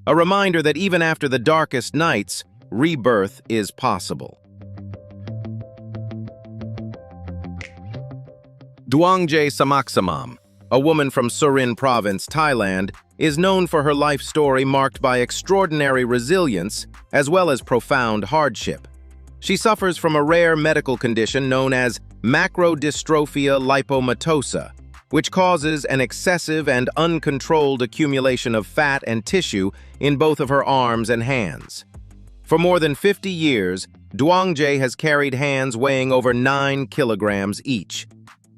A reminder that even after the darkest nights, rebirth is possible. Dwangj Samakam, a woman from Surin Province, Thailand, is known for her life story marked by extraordinary resilience as well as profound hardship. She suffers from a rare medical condition known as macrodystrophia lipomatosa, which causes an excessive and uncontrolled accumulation of fat and tissue in both of her arms and hands. For more than 50 years, Dwangj has carried hands weighing over 9 kilograms each.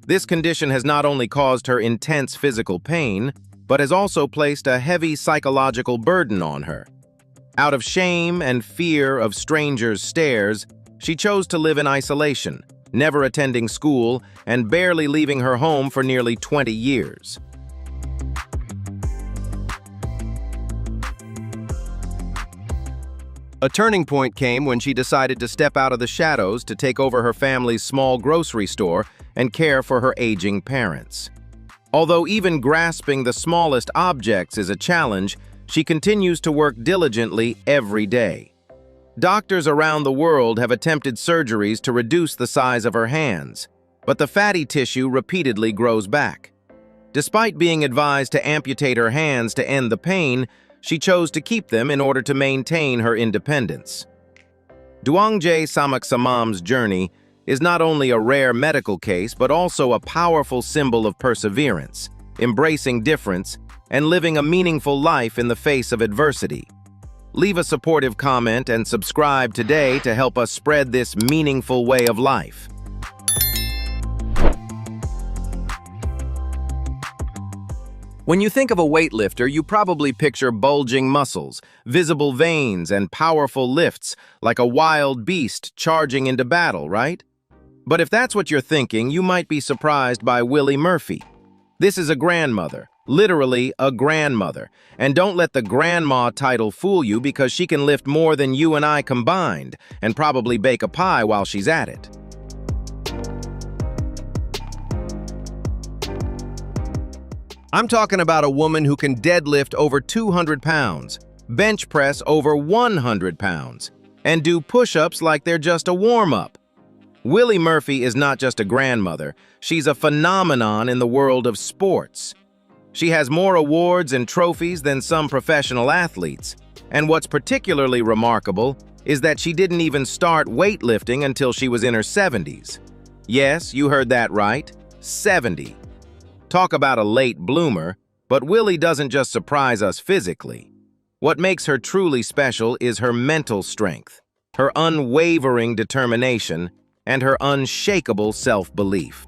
This condition has not only caused her intense physical pain, but has also placed a heavy psychological burden on her. Out of shame and fear of strangers' stares, she chose to live in isolation, never attending school and barely leaving her home for nearly 20 years. A turning point came when she decided to step out of the shadows to take over her family's small grocery store and care for her aging parents. Although even grasping the smallest objects is a challenge, she continues to work diligently every day. Doctors around the world have attempted surgeries to reduce the size of her hands, but the fatty tissue repeatedly grows back. Despite being advised to amputate her hands to end the pain, she chose to keep them in order to maintain her independence. Dwangj Samakam's journey is not only a rare medical case but also a powerful symbol of perseverance, embracing difference, and living a meaningful life in the face of adversity. Leave a supportive comment and subscribe today to help us spread this meaningful way of life. When you think of a weightlifter, you probably picture bulging muscles, visible veins, and powerful lifts like a wild beast charging into battle, right? But if that's what you're thinking, you might be surprised by Willie Murphy. This is a grandmother, literally a grandmother, and don't let the grandma title fool you because she can lift more than you and I combined and probably bake a pie while she's at it. I'm talking about a woman who can deadlift over 200 pounds, bench press over 100 pounds, and do push-ups like they're just a warm-up. Willie Murphy is not just a grandmother, she's a phenomenon in the world of sports. She has more awards and trophies than some professional athletes, and what's particularly remarkable is that she didn't even start weightlifting until she was in her 70s. Yes, you heard that right, 70. Talk about a late bloomer, but Willie doesn't just surprise us physically. What makes her truly special is her mental strength, her unwavering determination, and her unshakable self-belief.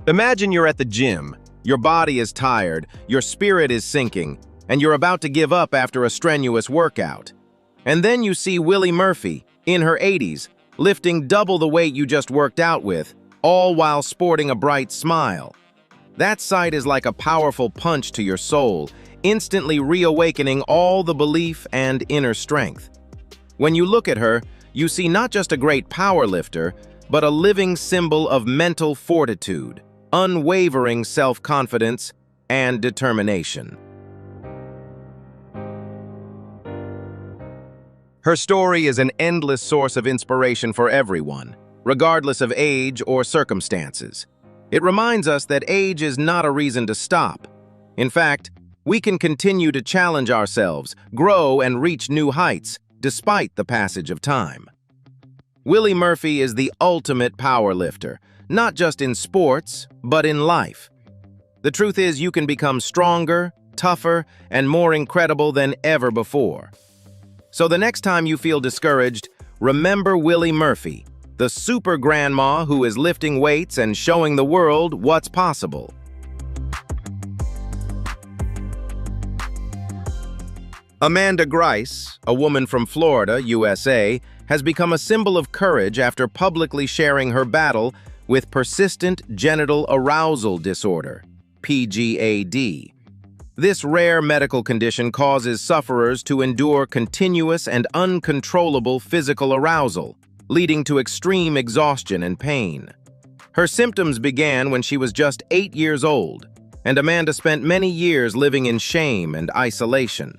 Imagine you're at the gym, your body is tired, your spirit is sinking, and you're about to give up after a strenuous workout. And then you see Willie Murphy, in her 80s, lifting double the weight you just worked out with, all while sporting a bright smile. That sight is like a powerful punch to your soul, instantly reawakening all the belief and inner strength. When you look at her, you see not just a great power lifter, but a living symbol of mental fortitude, unwavering self-confidence, and determination. Her story is an endless source of inspiration for everyone, regardless of age or circumstances. It reminds us that age is not a reason to stop. In fact, we can continue to challenge ourselves, grow, and reach new heights, despite the passage of time. Willie Murphy is the ultimate power lifter, not just in sports, but in life. The truth is, you can become stronger, tougher, and more incredible than ever before. So the next time you feel discouraged, remember Willie Murphy, the super grandma who is lifting weights and showing the world what's possible. Amanda Grice, a woman from Florida, USA, has become a symbol of courage after publicly sharing her battle with persistent genital arousal disorder, PGAD. This rare medical condition causes sufferers to endure continuous and uncontrollable physical arousal, leading to extreme exhaustion and pain. Her symptoms began when she was just 8 years old, and Amanda spent many years living in shame and isolation.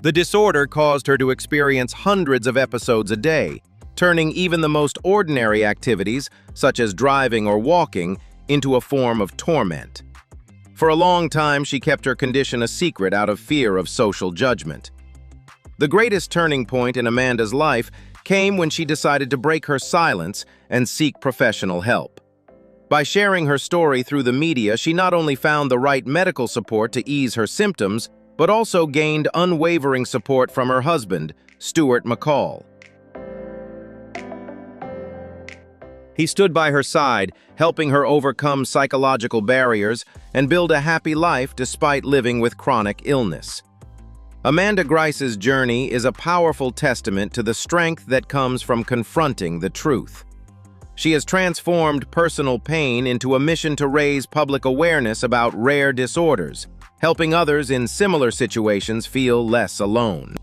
The disorder caused her to experience hundreds of episodes a day, turning even the most ordinary activities, such as driving or walking, into a form of torment. For a long time, she kept her condition a secret out of fear of social judgment. The greatest turning point in Amanda's life came when she decided to break her silence and seek professional help. By sharing her story through the media, she not only found the right medical support to ease her symptoms, but also gained unwavering support from her husband, Stuart McCall. He stood by her side, helping her overcome psychological barriers and build a happy life despite living with chronic illness. Amanda Grice's journey is a powerful testament to the strength that comes from confronting the truth. She has transformed personal pain into a mission to raise public awareness about rare disorders, helping others in similar situations feel less alone.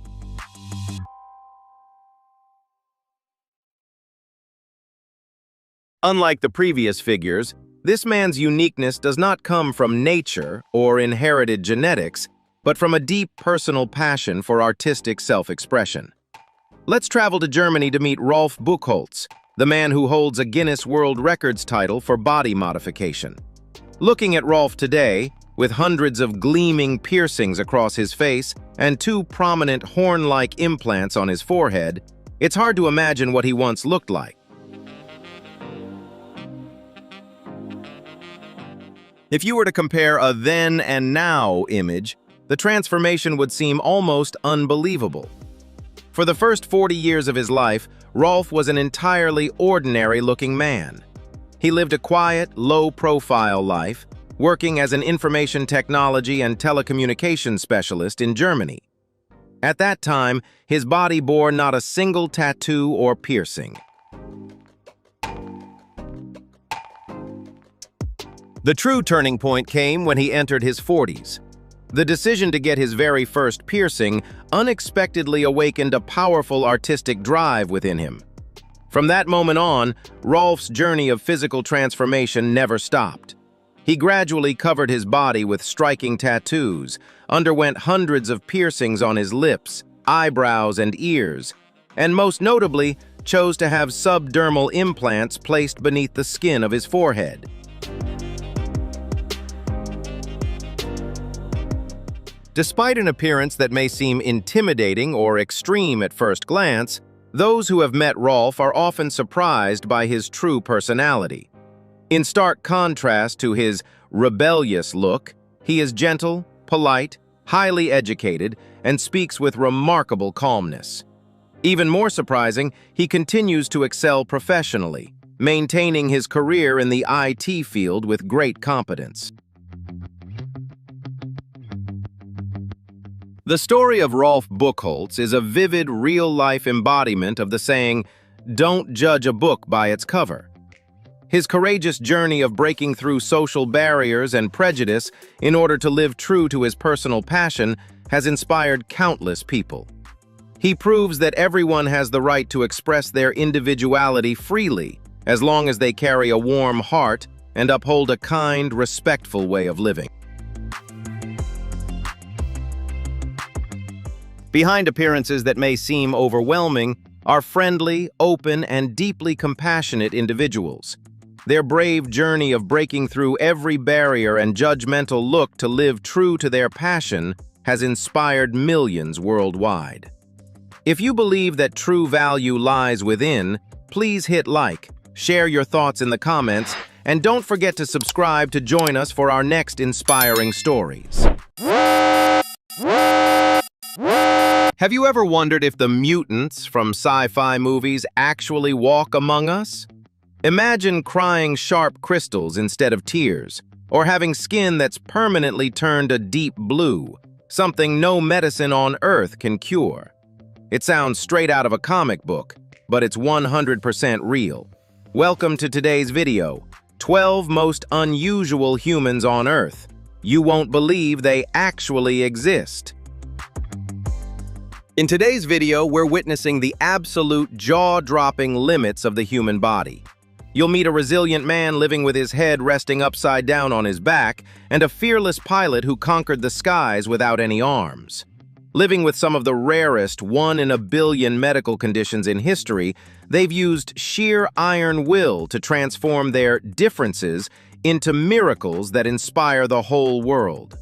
Unlike the previous figures, this man's uniqueness does not come from nature or inherited genetics, but from a deep personal passion for artistic self-expression. Let's travel to Germany to meet Rolf Buchholz, the man who holds a Guinness World Records title for body modification. Looking at Rolf today, with hundreds of gleaming piercings across his face and 2 prominent horn-like implants on his forehead, it's hard to imagine what he once looked like. If you were to compare a then and now image, the transformation would seem almost unbelievable. For the first 40 years of his life, Rolf was an entirely ordinary-looking man. He lived a quiet, low-profile life, working as an information technology and telecommunications specialist in Germany. At that time, his body bore not a single tattoo or piercing. The true turning point came when he entered his 40s. The decision to get his very first piercing unexpectedly awakened a powerful artistic drive within him. From that moment on, Rolf's journey of physical transformation never stopped. He gradually covered his body with striking tattoos, underwent hundreds of piercings on his lips, eyebrows, and ears, and most notably, chose to have subdermal implants placed beneath the skin of his forehead. Despite an appearance that may seem intimidating or extreme at first glance, those who have met Rolf are often surprised by his true personality. In stark contrast to his rebellious look, he is gentle, polite, highly educated, and speaks with remarkable calmness. Even more surprising, he continues to excel professionally, maintaining his career in the IT field with great competence. The story of Rolf Buchholz is a vivid, real-life embodiment of the saying, "Don't judge a book by its cover." His courageous journey of breaking through social barriers and prejudice in order to live true to his personal passion has inspired countless people. He proves that everyone has the right to express their individuality freely, as long as they carry a warm heart and uphold a kind, respectful way of living. Behind appearances that may seem overwhelming are friendly, open, and deeply compassionate individuals. Their brave journey of breaking through every barrier and judgmental look to live true to their passion has inspired millions worldwide. If you believe that true value lies within, please hit like, share your thoughts in the comments, and don't forget to subscribe to join us for our next inspiring stories. Have you ever wondered if the mutants from sci-fi movies actually walk among us? Imagine crying sharp crystals instead of tears, or having skin that's permanently turned a deep blue, something no medicine on Earth can cure. It sounds straight out of a comic book, but it's 100% real. Welcome to today's video, 12 most unusual humans on Earth. You won't believe they actually exist. In today's video, we're witnessing the absolute jaw-dropping limits of the human body. You'll meet a resilient man living with his head resting upside down on his back, and a fearless pilot who conquered the skies without any arms. Living with some of the rarest 1 in a billion medical conditions in history, they've used sheer iron will to transform their differences into miracles that inspire the whole world.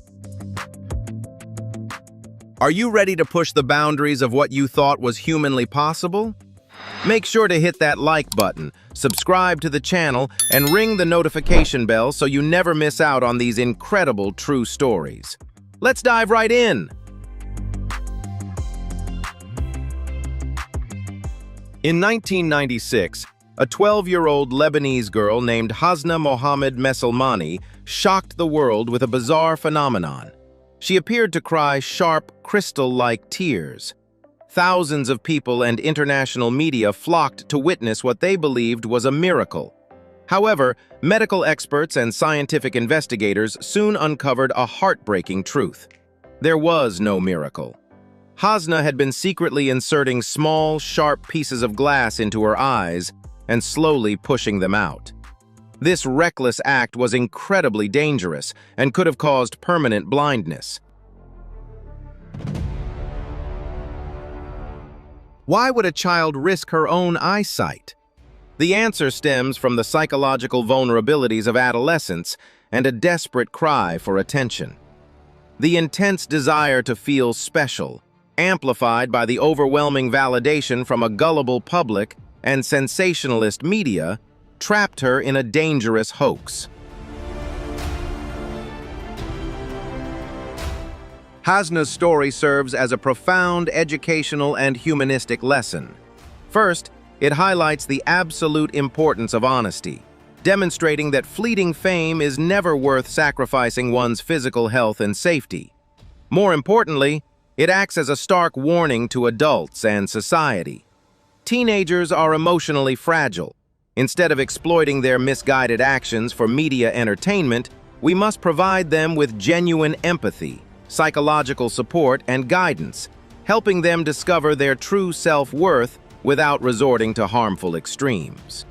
Are you ready to push the boundaries of what you thought was humanly possible? Make sure to hit that like button, subscribe to the channel, and ring the notification bell so you never miss out on these incredible true stories. Let's dive right in! In 1996, A 12-year-old Lebanese girl named Hasna Mohammed Meselmani shocked the world with a bizarre phenomenon. She appeared to cry sharp, crystal-like tears. Thousands of people and international media flocked to witness what they believed was a miracle. However, medical experts and scientific investigators soon uncovered a heartbreaking truth. There was no miracle. Hasna had been secretly inserting small, sharp pieces of glass into her eyes and slowly pushing them out. This reckless act was incredibly dangerous and could have caused permanent blindness. Why would a child risk her own eyesight? The answer stems from the psychological vulnerabilities of adolescence and a desperate cry for attention. The intense desire to feel special, amplified by the overwhelming validation from a gullible public and sensationalist media, trapped her in a dangerous hoax. Hasna's story serves as a profound educational and humanistic lesson. First, it highlights the absolute importance of honesty, demonstrating that fleeting fame is never worth sacrificing one's physical health and safety. More importantly, it acts as a stark warning to adults and society. Teenagers are emotionally fragile. Instead of exploiting their misguided actions for media entertainment, we must provide them with genuine empathy, psychological support, and guidance, helping them discover their true self-worth without resorting to harmful extremes.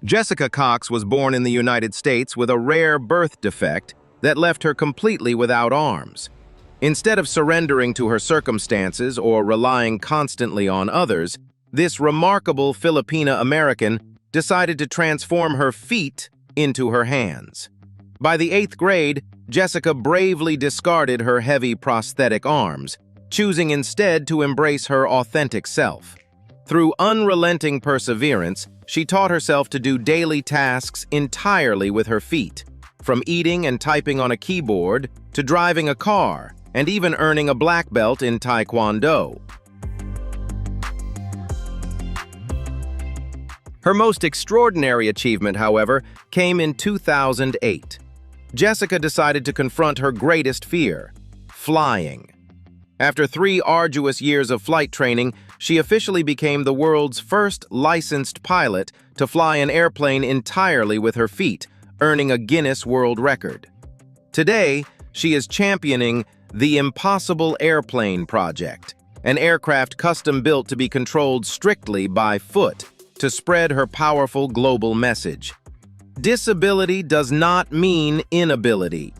Jessica Cox was born in the United States with a rare birth defect that left her completely without arms. Instead of surrendering to her circumstances or relying constantly on others, this remarkable Filipina-American decided to transform her feet into her hands. By the 8th grade, Jessica bravely discarded her heavy prosthetic arms, choosing instead to embrace her authentic self. Through unrelenting perseverance, she taught herself to do daily tasks entirely with her feet, from eating and typing on a keyboard to driving a car, and even earning a black belt in Taekwondo. Her most extraordinary achievement, however, came in 2008. Jessica decided to confront her greatest fear: flying. After 3 arduous years of flight training, she officially became the world's first licensed pilot to fly an airplane entirely with her feet, earning a Guinness World Record. Today, she is championing the Impossible Airplane Project, an aircraft custom-built to be controlled strictly by foot to spread her powerful global message. Disability does not mean inability.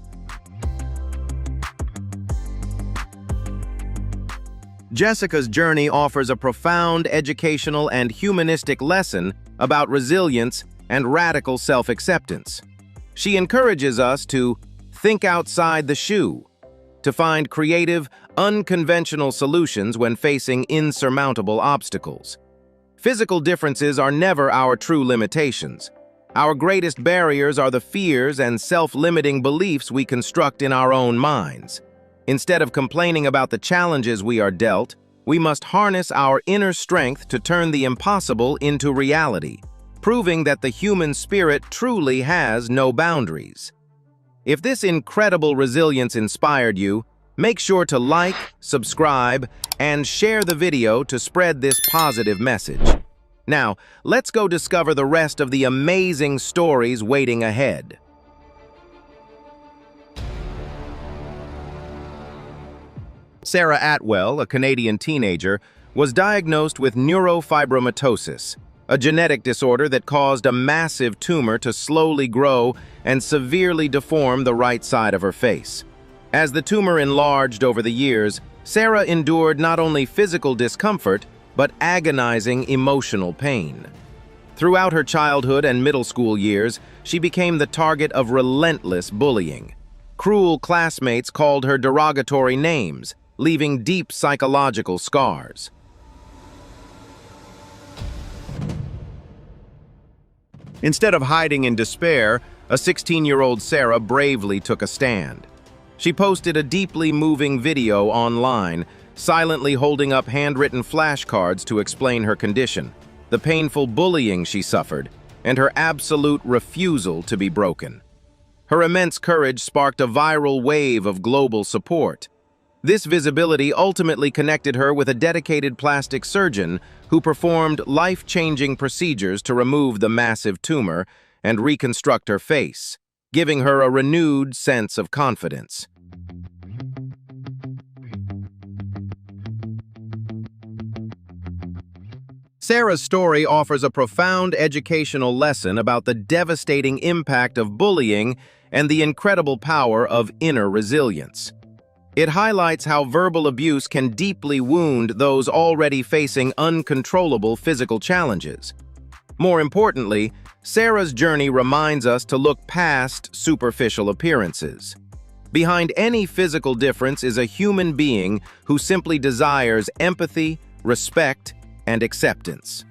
Jessica's journey offers a profound educational and humanistic lesson about resilience and radical self-acceptance. She encourages us to think outside the shoe, to find creative, unconventional solutions when facing insurmountable obstacles. Physical differences are never our true limitations. Our greatest barriers are the fears and self-limiting beliefs we construct in our own minds. Instead of complaining about the challenges we are dealt, we must harness our inner strength to turn the impossible into reality, proving that the human spirit truly has no boundaries. If this incredible resilience inspired you, make sure to like, subscribe, and share the video to spread this positive message. Now, let's go discover the rest of the amazing stories waiting ahead. Sarah Atwell, a Canadian teenager, was diagnosed with neurofibromatosis, a genetic disorder that caused a massive tumor to slowly grow and severely deform the right side of her face. As the tumor enlarged over the years, Sarah endured not only physical discomfort, but agonizing emotional pain. Throughout her childhood and middle school years, she became the target of relentless bullying. Cruel classmates called her derogatory names, leaving deep psychological scars. Instead of hiding in despair, a 16-year-old Sarah bravely took a stand. She posted a deeply moving video online, silently holding up handwritten flashcards to explain her condition, the painful bullying she suffered, and her absolute refusal to be broken. Her immense courage sparked a viral wave of global support. This visibility ultimately connected her with a dedicated plastic surgeon who performed life-changing procedures to remove the massive tumor and reconstruct her face, giving her a renewed sense of confidence. Sarah's story offers a profound educational lesson about the devastating impact of bullying and the incredible power of inner resilience. It highlights how verbal abuse can deeply wound those already facing uncontrollable physical challenges. More importantly, Sarah's journey reminds us to look past superficial appearances. Behind any physical difference is a human being who simply desires empathy, respect, and acceptance.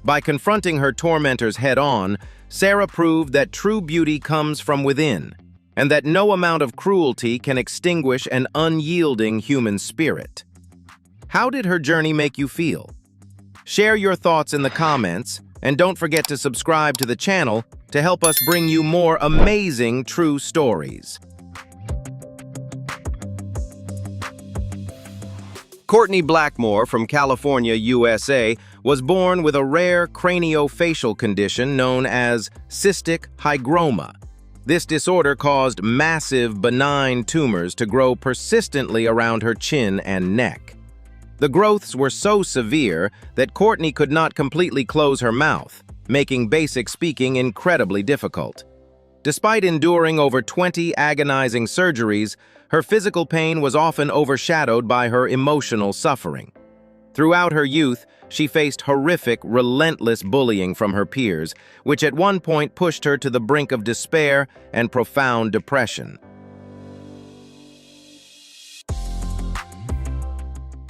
By confronting her tormentors head-on, Sarah proved that true beauty comes from within, and that no amount of cruelty can extinguish an unyielding human spirit. How did her journey make you feel? Share your thoughts in the comments, and don't forget to subscribe to the channel to help us bring you more amazing true stories. Courtney Blackmore from California, USA, was born with a rare craniofacial condition known as cystic hygroma. This disorder caused massive benign tumors to grow persistently around her chin and neck. The growths were so severe that Courtney could not completely close her mouth, making basic speaking incredibly difficult. Despite enduring over 20 agonizing surgeries, her physical pain was often overshadowed by her emotional suffering. Throughout her youth, she faced horrific, relentless bullying from her peers, which at one point pushed her to the brink of despair and profound depression.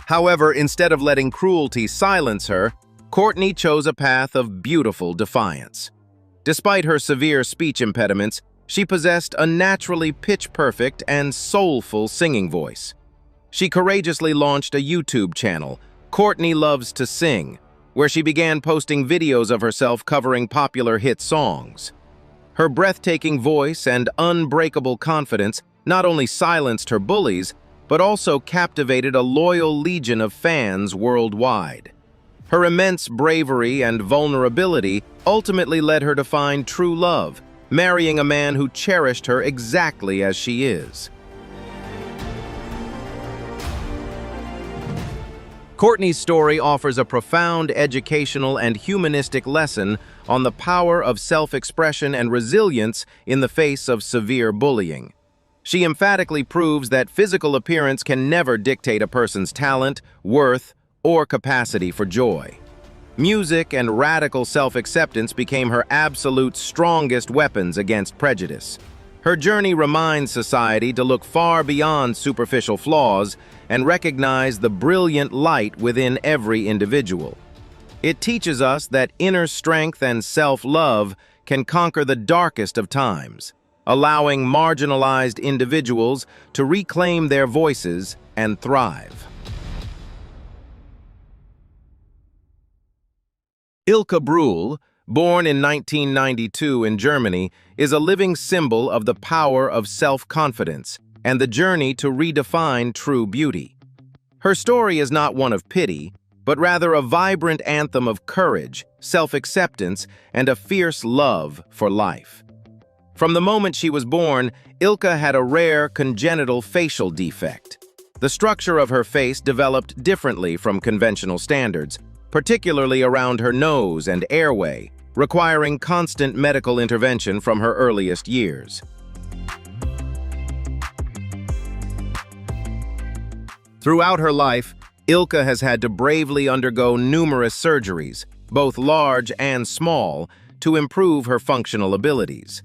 However, instead of letting cruelty silence her, Courtney chose a path of beautiful defiance. Despite her severe speech impediments, she possessed a naturally pitch-perfect and soulful singing voice. She courageously launched a YouTube channel, Courtney Loves to Sing, where she began posting videos of herself covering popular hit songs. Her breathtaking voice and unbreakable confidence not only silenced her bullies, but also captivated a loyal legion of fans worldwide. Her immense bravery and vulnerability ultimately led her to find true love, marrying a man who cherished her exactly as she is. Courtney's story offers a profound educational and humanistic lesson on the power of self-expression and resilience in the face of severe bullying. She emphatically proves that physical appearance can never dictate a person's talent, worth, or capacity for joy. Music and radical self-acceptance became her absolute strongest weapons against prejudice. Her journey reminds society to look far beyond superficial flaws and recognize the brilliant light within every individual. It teaches us that inner strength and self-love can conquer the darkest of times, allowing marginalized individuals to reclaim their voices and thrive. Ilka Brule, born in 1992 in Germany, is a living symbol of the power of self-confidence and the journey to redefine true beauty. Her story is not one of pity, but rather a vibrant anthem of courage, self-acceptance, and a fierce love for life. From the moment she was born, Ilka had a rare congenital facial defect. The structure of her face developed differently from conventional standards, particularly around her nose and airway, requiring constant medical intervention from her earliest years. Throughout her life, Ilka has had to bravely undergo numerous surgeries, both large and small, to improve her functional abilities.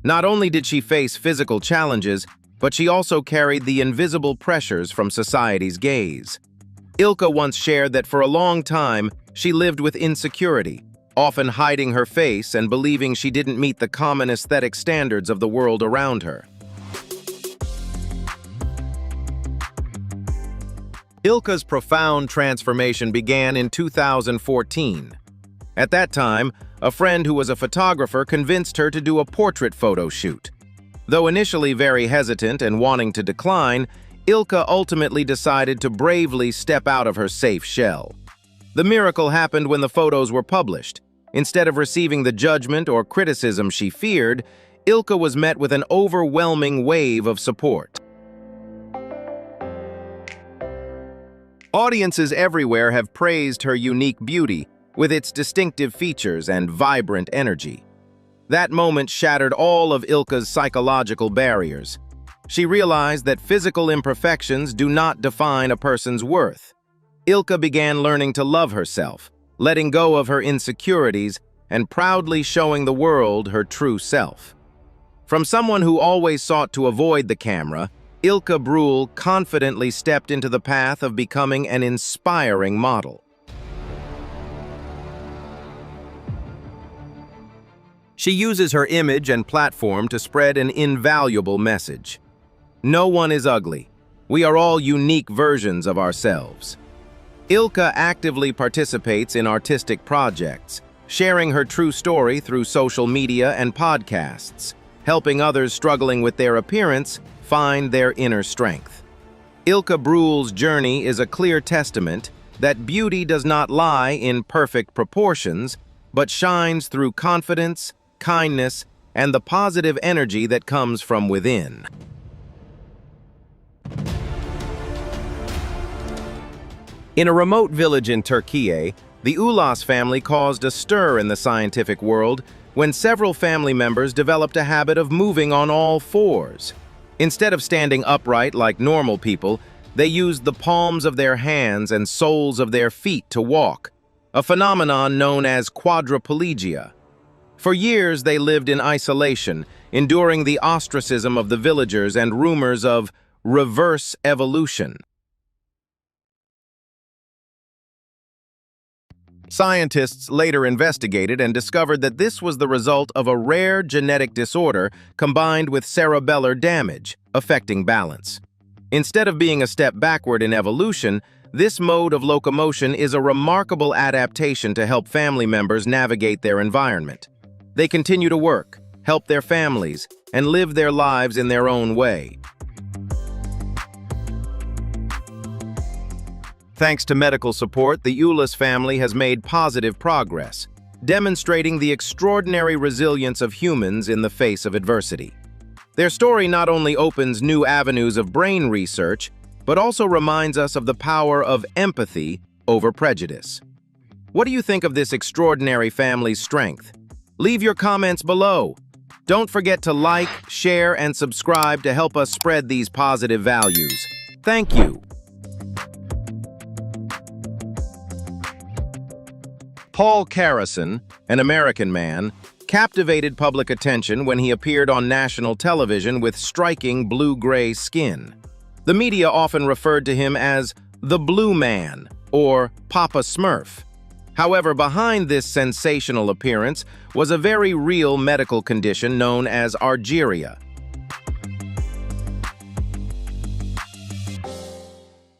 Not only did she face physical challenges, but she also carried the invisible pressures from society's gaze. Ilka once shared that for a long time, she lived with insecurity, often hiding her face and believing she didn't meet the common aesthetic standards of the world around her. Ilka's profound transformation began in 2014. At that time, a friend who was a photographer convinced her to do a portrait photo shoot. Though initially very hesitant and wanting to decline, Ilka ultimately decided to bravely step out of her safe shell. The miracle happened when the photos were published. Instead of receiving the judgment or criticism she feared, Ilka was met with an overwhelming wave of support. Audiences everywhere have praised her unique beauty, with its distinctive features and vibrant energy. That moment shattered all of Ilka's psychological barriers. She realized that physical imperfections do not define a person's worth. Ilka began learning to love herself, letting go of her insecurities, and proudly showing the world her true self. From someone who always sought to avoid the camera, Ilka Brule confidently stepped into the path of becoming an inspiring model. She uses her image and platform to spread an invaluable message. No one is ugly. We are all unique versions of ourselves. Ilka actively participates in artistic projects, sharing her true story through social media and podcasts, helping others struggling with their appearance find their inner strength. Ilka Brule's journey is a clear testament that beauty does not lie in perfect proportions, but shines through confidence, kindness, and the positive energy that comes from within. In a remote village in Turkey, the Ulas family caused a stir in the scientific world when several family members developed a habit of moving on all fours. Instead of standing upright like normal people, they used the palms of their hands and soles of their feet to walk, a phenomenon known as quadriplegia. For years, they lived in isolation, enduring the ostracism of the villagers and rumors of reverse evolution. Scientists later investigated and discovered that this was the result of a rare genetic disorder combined with cerebellar damage, affecting balance. Instead of being a step backward in evolution, this mode of locomotion is a remarkable adaptation to help family members navigate their environment. They continue to work, help their families, and live their lives in their own way. Thanks to medical support, the Ulas family has made positive progress, demonstrating the extraordinary resilience of humans in the face of adversity. Their story not only opens new avenues of brain research, but also reminds us of the power of empathy over prejudice. What do you think of this extraordinary family's strength? Leave your comments below. Don't forget to like, share, and subscribe to help us spread these positive values. Thank you. Paul Carrison, an American man, captivated public attention when he appeared on national television with striking blue-gray skin. The media often referred to him as the Blue Man or Papa Smurf. However, behind this sensational appearance was a very real medical condition known as argyria.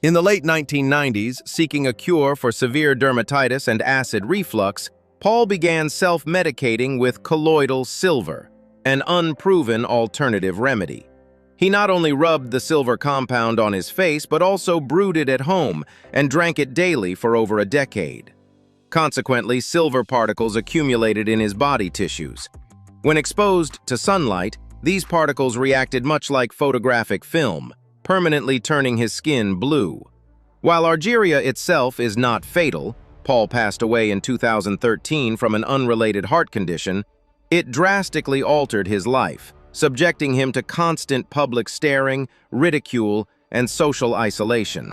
In the late 1990s, seeking a cure for severe dermatitis and acid reflux, Paul began self-medicating with colloidal silver, an unproven alternative remedy. He not only rubbed the silver compound on his face, but also brewed it at home and drank it daily for over a decade. Consequently, silver particles accumulated in his body tissues. When exposed to sunlight, these particles reacted much like photographic film, permanently turning his skin blue. While argyria itself is not fatal, Paul passed away in 2013 from an unrelated heart condition, it drastically altered his life, subjecting him to constant public staring, ridicule, and social isolation.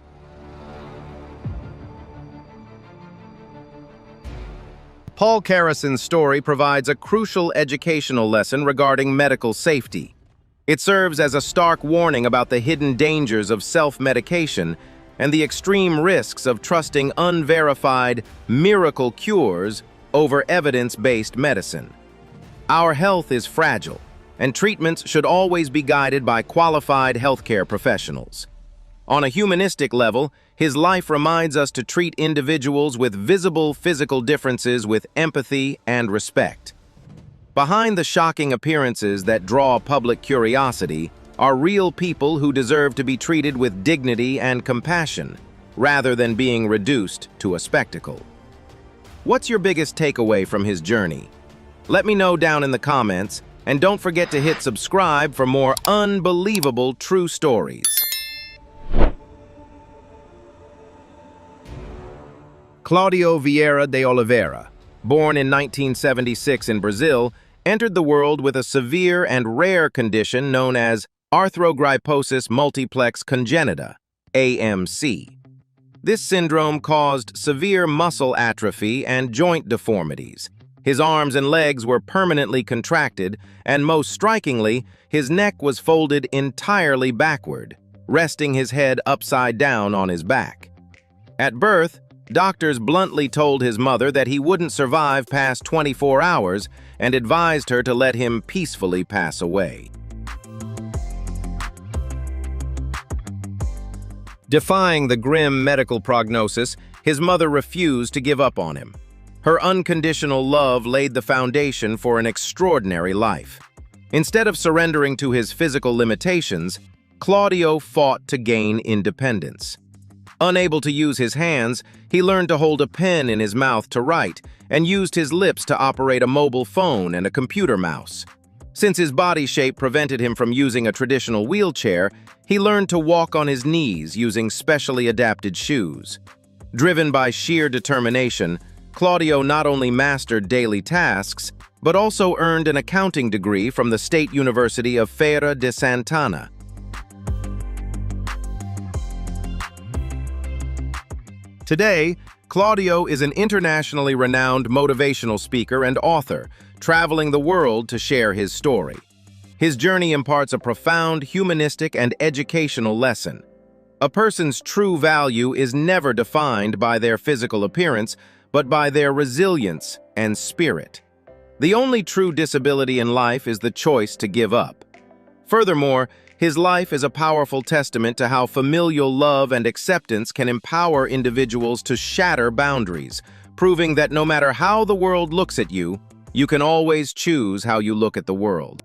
Paul Carrison's story provides a crucial educational lesson regarding medical safety. It serves as a stark warning about the hidden dangers of self-medication and the extreme risks of trusting unverified miracle cures over evidence-based medicine. Our health is fragile, and treatments should always be guided by qualified healthcare professionals. On a humanistic level, his life reminds us to treat individuals with visible physical differences with empathy and respect. Behind the shocking appearances that draw public curiosity are real people who deserve to be treated with dignity and compassion, rather than being reduced to a spectacle. What's your biggest takeaway from his journey? Let me know down in the comments, and don't forget to hit subscribe for more unbelievable true stories. Claudio Vieira de Oliveira, born in 1976 in Brazil, entered the world with a severe and rare condition known as arthrogryposis multiplex congenita, AMC. This syndrome caused severe muscle atrophy and joint deformities. His arms and legs were permanently contracted, and most strikingly, his neck was folded entirely backward, resting his head upside down on his back. At birth, doctors bluntly told his mother that he wouldn't survive past 24 hours and advised her to let him peacefully pass away. Defying the grim medical prognosis, his mother refused to give up on him. Her unconditional love laid the foundation for an extraordinary life. Instead of surrendering to his physical limitations, Claudio fought to gain independence. Unable to use his hands, he learned to hold a pen in his mouth to write and used his lips to operate a mobile phone and a computer mouse. Since his body shape prevented him from using a traditional wheelchair, he learned to walk on his knees using specially adapted shoes. Driven by sheer determination, Claudio not only mastered daily tasks, but also earned an accounting degree from the State University of Feira de Santana. Today, Claudio is an internationally renowned motivational speaker and author, traveling the world to share his story. His journey imparts a profound humanistic and educational lesson. A person's true value is never defined by their physical appearance, but by their resilience and spirit. The only true disability in life is the choice to give up. Furthermore, his life is a powerful testament to how familial love and acceptance can empower individuals to shatter boundaries, proving that no matter how the world looks at you, you can always choose how you look at the world.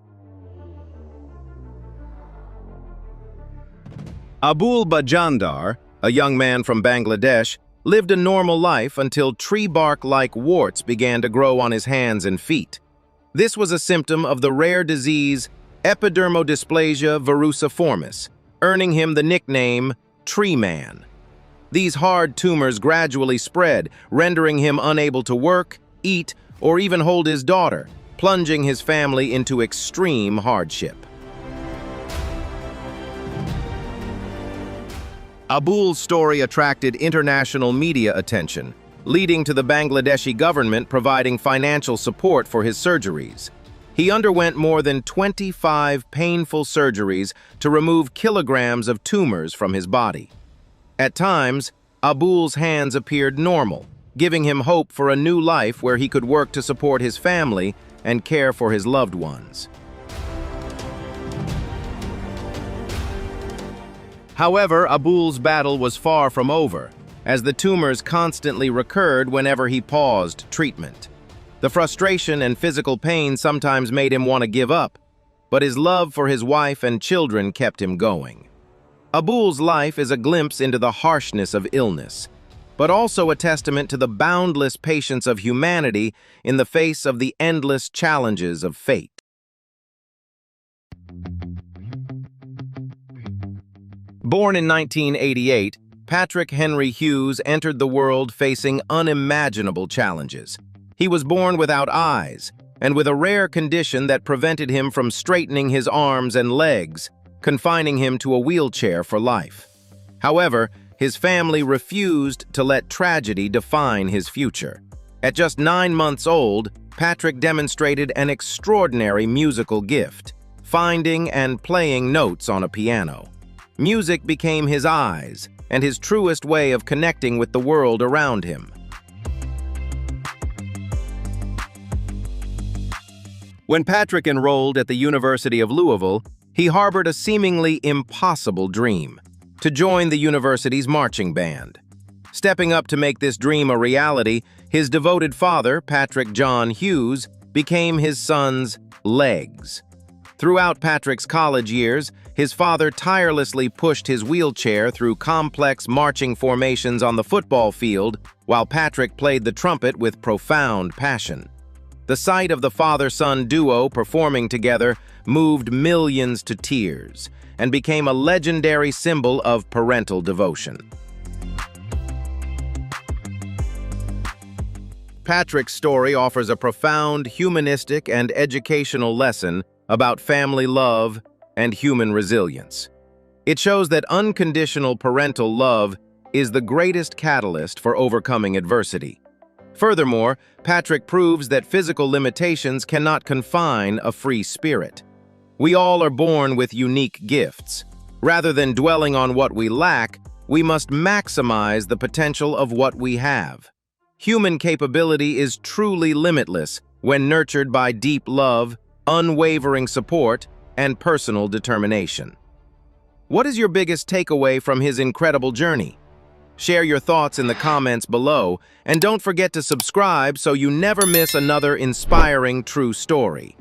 Abul Bajandar, a young man from Bangladesh, lived a normal life until tree bark-like warts began to grow on his hands and feet. This was a symptom of the rare disease epidermodysplasia verruciformis, earning him the nickname Tree Man. These hard tumors gradually spread, rendering him unable to work, eat, or even hold his daughter, plunging his family into extreme hardship. Abul's story attracted international media attention, leading to the Bangladeshi government providing financial support for his surgeries. He underwent more than 25 painful surgeries to remove kilograms of tumors from his body. At times, Abul's hands appeared normal, giving him hope for a new life where he could work to support his family and care for his loved ones. However, Abul's battle was far from over, as the tumors constantly recurred whenever he paused treatment. The frustration and physical pain sometimes made him want to give up, but his love for his wife and children kept him going. Abul's life is a glimpse into the harshness of illness, but also a testament to the boundless patience of humanity in the face of the endless challenges of fate. Born in 1988, Patrick Henry Hughes entered the world facing unimaginable challenges. He was born without eyes, and with a rare condition that prevented him from straightening his arms and legs, confining him to a wheelchair for life. However, his family refused to let tragedy define his future. At just 9 months old, Patrick demonstrated an extraordinary musical gift, finding and playing notes on a piano. Music became his eyes and his truest way of connecting with the world around him. When Patrick enrolled at the University of Louisville, he harbored a seemingly impossible dream: to join the university's marching band. Stepping up to make this dream a reality, his devoted father, Patrick John Hughes, became his son's legs. Throughout Patrick's college years, his father tirelessly pushed his wheelchair through complex marching formations on the football field, while Patrick played the trumpet with profound passion. The sight of the father-son duo performing together moved millions to tears and became a legendary symbol of parental devotion. Patrick's story offers a profound humanistic and educational lesson about family love and human resilience. It shows that unconditional parental love is the greatest catalyst for overcoming adversity. Furthermore, Patrick proves that physical limitations cannot confine a free spirit. We all are born with unique gifts. Rather than dwelling on what we lack, we must maximize the potential of what we have. Human capability is truly limitless when nurtured by deep love, unwavering support, and personal determination. What is your biggest takeaway from his incredible journey? Share your thoughts in the comments below, and don't forget to subscribe so you never miss another inspiring true story.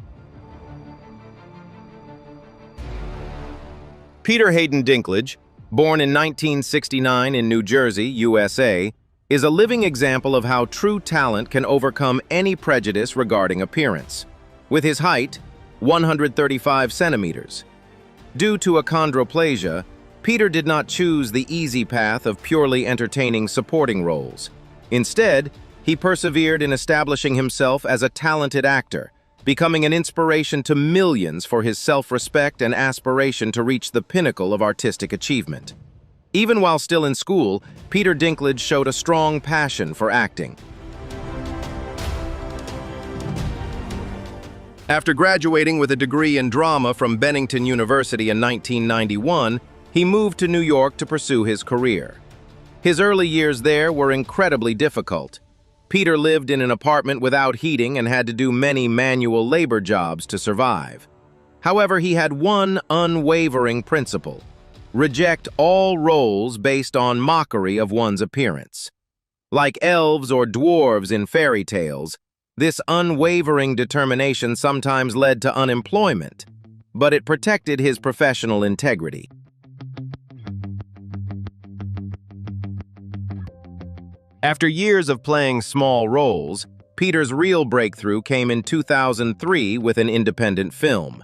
Peter Hayden Dinklage, born in 1969 in New Jersey, USA, is a living example of how true talent can overcome any prejudice regarding appearance. With his height, 135 centimeters. Due to achondroplasia, Peter did not choose the easy path of purely entertaining supporting roles. Instead, he persevered in establishing himself as a talented actor, becoming an inspiration to millions for his self-respect and aspiration to reach the pinnacle of artistic achievement. Even while still in school, Peter Dinklage showed a strong passion for acting. After graduating with a degree in drama from Bennington University in 1991, he moved to New York to pursue his career. His early years there were incredibly difficult. Peter lived in an apartment without heating and had to do many manual labor jobs to survive. However, he had one unwavering principle: reject all roles based on mockery of one's appearance. Like elves or dwarves in fairy tales, this unwavering determination sometimes led to unemployment, but it protected his professional integrity. After years of playing small roles, Peter's real breakthrough came in 2003 with an independent film,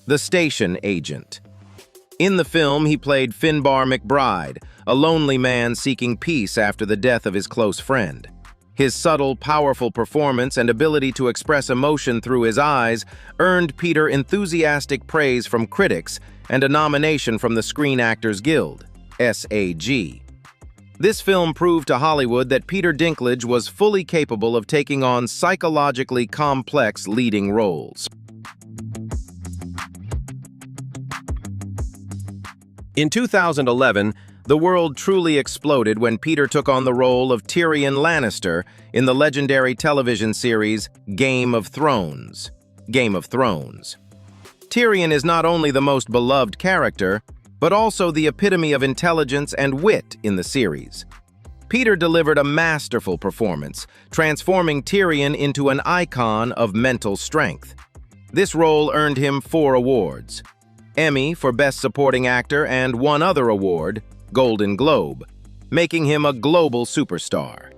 The Station Agent. In the film, he played Finbar McBride, a lonely man seeking peace after the death of his close friend. His subtle, powerful performance and ability to express emotion through his eyes earned Peter enthusiastic praise from critics and a nomination from the Screen Actors Guild, SAG. This film proved to Hollywood that Peter Dinklage was fully capable of taking on psychologically complex leading roles. In 2011, the world truly exploded when Peter took on the role of Tyrion Lannister in the legendary television series Game of Thrones. Tyrion is not only the most beloved character, but also the epitome of intelligence and wit in the series. Peter delivered a masterful performance, transforming Tyrion into an icon of mental strength. This role earned him 4 awards: Emmy for Best Supporting Actor and 1 other award, Golden Globe, making him a global superstar.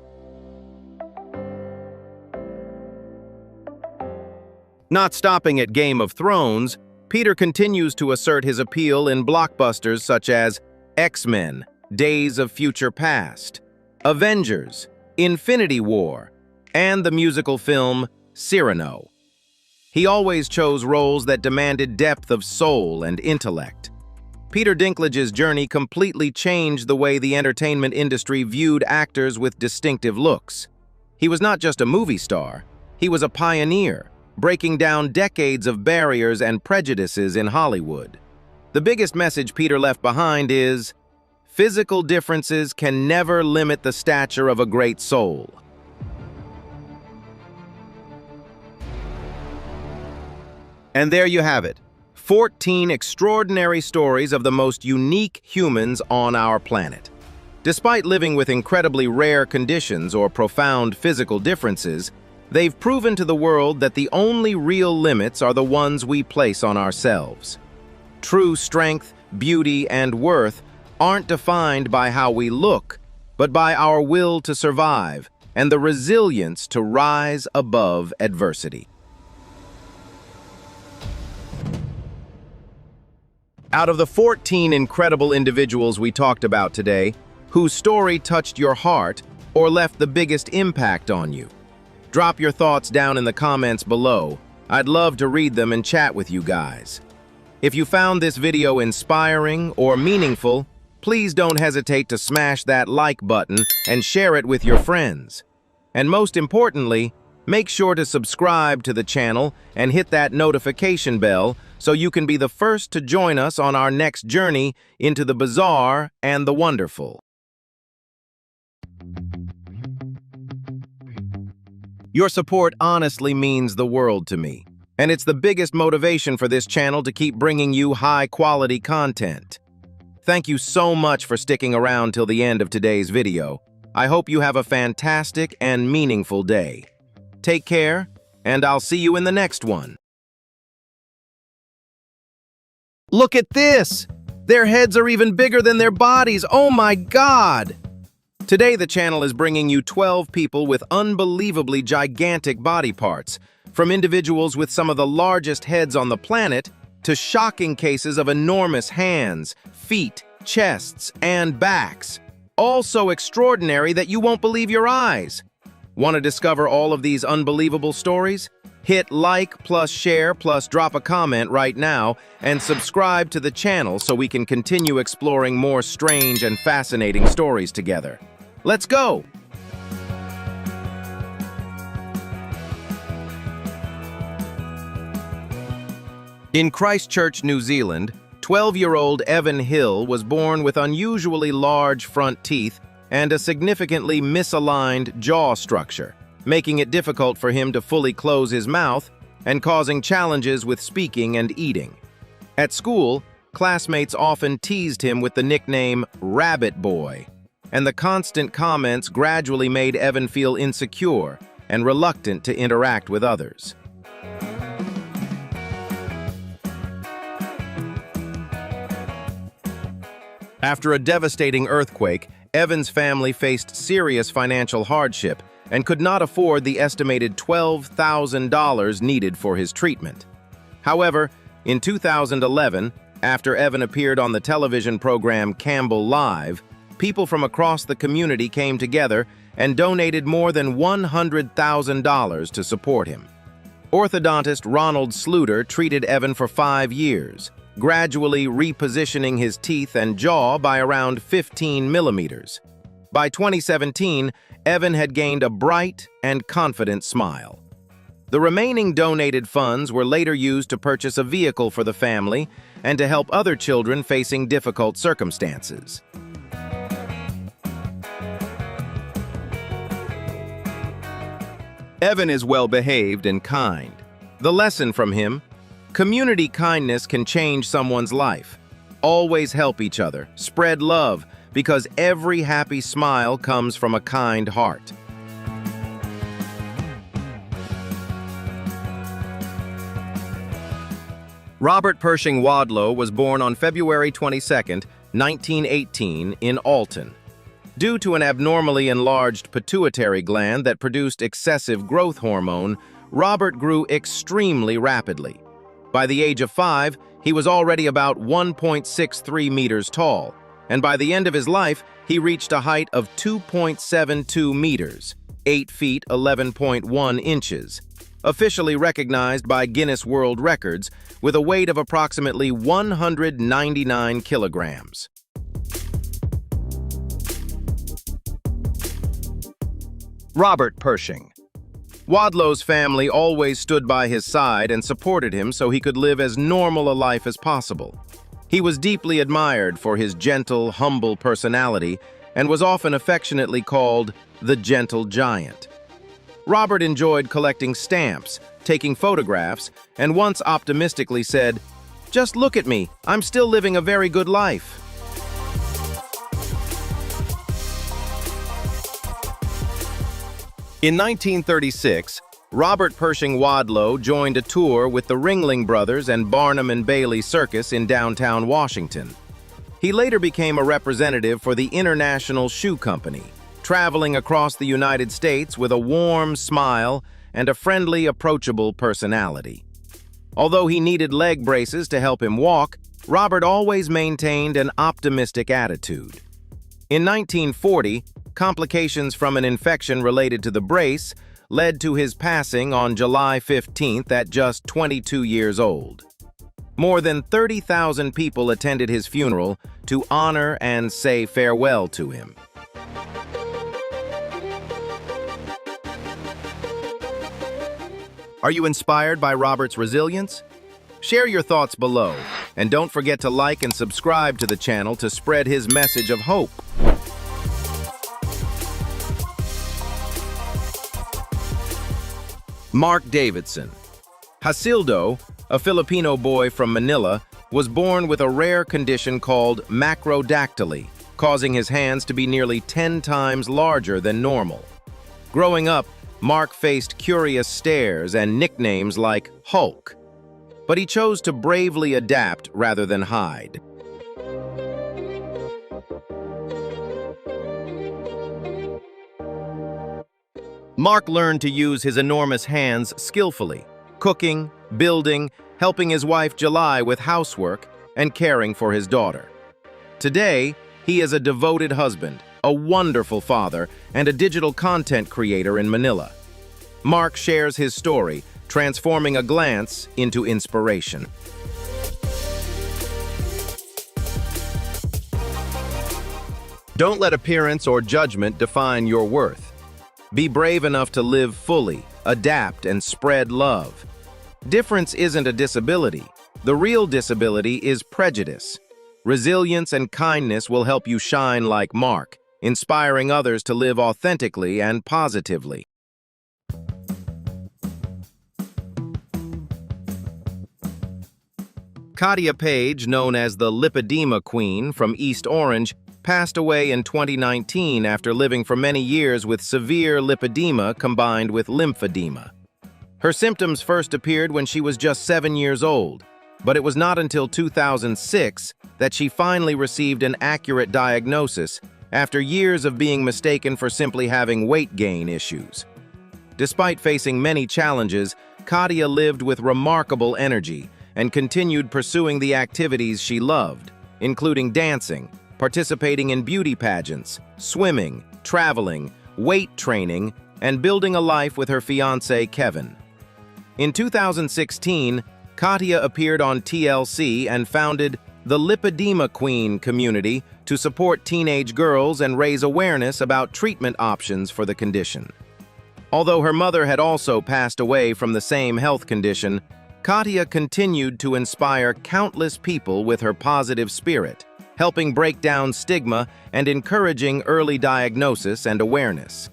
Not stopping at Game of Thrones, Peter continues to assert his appeal in blockbusters such as X-Men, Days of Future Past, Avengers, Infinity War, and the musical film Cyrano. He always chose roles that demanded depth of soul and intellect. Peter Dinklage's journey completely changed the way the entertainment industry viewed actors with distinctive looks. He was not just a movie star, he was a pioneer, breaking down decades of barriers and prejudices in Hollywood. The biggest message Peter left behind is, physical differences can never limit the stature of a great soul. And there you have it, 14 extraordinary stories of the most unique humans on our planet. Despite living with incredibly rare conditions or profound physical differences, they've proven to the world that the only real limits are the ones we place on ourselves. True strength, beauty, and worth aren't defined by how we look, but by our will to survive and the resilience to rise above adversity. Out of the 14 incredible individuals we talked about today, whose story touched your heart or left the biggest impact on you? Drop your thoughts down in the comments below. I'd love to read them and chat with you guys. If you found this video inspiring or meaningful, please don't hesitate to smash that like button and share it with your friends. And most importantly, make sure to subscribe to the channel and hit that notification bell so you can be the first to join us on our next journey into the bizarre and the wonderful. Your support honestly means the world to me, and it's the biggest motivation for this channel to keep bringing you high-quality content. Thank you so much for sticking around till the end of today's video. I hope you have a fantastic and meaningful day. Take care, and I'll see you in the next one. Look at this! Their heads are even bigger than their bodies. Oh my God! Today, the channel is bringing you 12 people with unbelievably gigantic body parts, from individuals with some of the largest heads on the planet to shocking cases of enormous hands, feet, chests, and backs. All so extraordinary that you won't believe your eyes. Want to discover all of these unbelievable stories? Hit like plus share plus drop a comment right now and subscribe to the channel so we can continue exploring more strange and fascinating stories together. Let's go! In Christchurch, New Zealand, 12-year-old Evan Hill was born with unusually large front teeth and a significantly misaligned jaw structure, making it difficult for him to fully close his mouth and causing challenges with speaking and eating. At school, classmates often teased him with the nickname Rabbit Boy, and the constant comments gradually made Evan feel insecure and reluctant to interact with others. After a devastating earthquake, Evan's family faced serious financial hardship and could not afford the estimated $12,000 needed for his treatment. However, in 2011, after Evan appeared on the television program Campbell Live, people from across the community came together and donated more than $100,000 to support him. Orthodontist Ronald Sluter treated Evan for 5 years, gradually repositioning his teeth and jaw by around 15 millimeters. By 2017, Evan had gained a bright and confident smile. The remaining donated funds were later used to purchase a vehicle for the family and to help other children facing difficult circumstances. Evan is well-behaved and kind. The lesson from him: community kindness can change someone's life. Always help each other, spread love, because every happy smile comes from a kind heart. Robert Pershing Wadlow was born on February 22, 1918, in Alton. Due to an abnormally enlarged pituitary gland that produced excessive growth hormone, Robert grew extremely rapidly. By the age of 5, he was already about 1.63 meters tall, and by the end of his life, he reached a height of 2.72 meters, 8 feet 11.1 inches, officially recognized by Guinness World Records, with a weight of approximately 199 kilograms. Robert Pershing. Wadlow's family always stood by his side and supported him so he could live as normal a life as possible. He was deeply admired for his gentle, humble personality and was often affectionately called the Gentle Giant. Robert enjoyed collecting stamps, taking photographs, and once optimistically said, Just look at me, I'm still living a very good life. In 1936, Robert Pershing Wadlow joined a tour with the Ringling Brothers and Barnum and Bailey Circus in downtown Washington. He later became a representative for the International Shoe Company, traveling across the United States with a warm smile and a friendly, approachable personality. Although he needed leg braces to help him walk, Robert always maintained an optimistic attitude. In 1940, complications from an infection related to the brace led to his passing on July 15th at just 22 years old. More than 30,000 people attended his funeral to honor and say farewell to him. Are you inspired by Robert's resilience? Share your thoughts below, and don't forget to like and subscribe to the channel to spread his message of hope. Mark Davidson. Hasildo, a Filipino boy from Manila, was born with a rare condition called macrodactyly, causing his hands to be nearly 10 times larger than normal. Growing up, Mark faced curious stares and nicknames like Hulk, but he chose to bravely adapt rather than hide. Mark learned to use his enormous hands skillfully, cooking, building, helping his wife July with housework, and caring for his daughter. Today, he is a devoted husband, a wonderful father, and a digital content creator in Manila. Mark shares his story, transforming a glance into inspiration. Don't let appearance or judgment define your worth. Be brave enough to live fully, adapt, and spread love. Difference isn't a disability. The real disability is prejudice. Resilience and kindness will help you shine like Mark, inspiring others to live authentically and positively. Kadia Page, known as the Lipedema Queen from East Orange, passed away in 2019 after living for many years with severe lipedema combined with lymphedema. Her symptoms first appeared when she was just 7 years old, but it was not until 2006 that she finally received an accurate diagnosis after years of being mistaken for simply having weight gain issues. Despite facing many challenges, Kadia lived with remarkable energy and continued pursuing the activities she loved, including dancing, participating in beauty pageants, swimming, traveling, weight training, and building a life with her fiancé, Kevin. In 2016, Kadia appeared on TLC and founded the Lipedema Queen community to support teenage girls and raise awareness about treatment options for the condition. Although her mother had also passed away from the same health condition, Kadia continued to inspire countless people with her positive spirit, helping break down stigma and encouraging early diagnosis and awareness.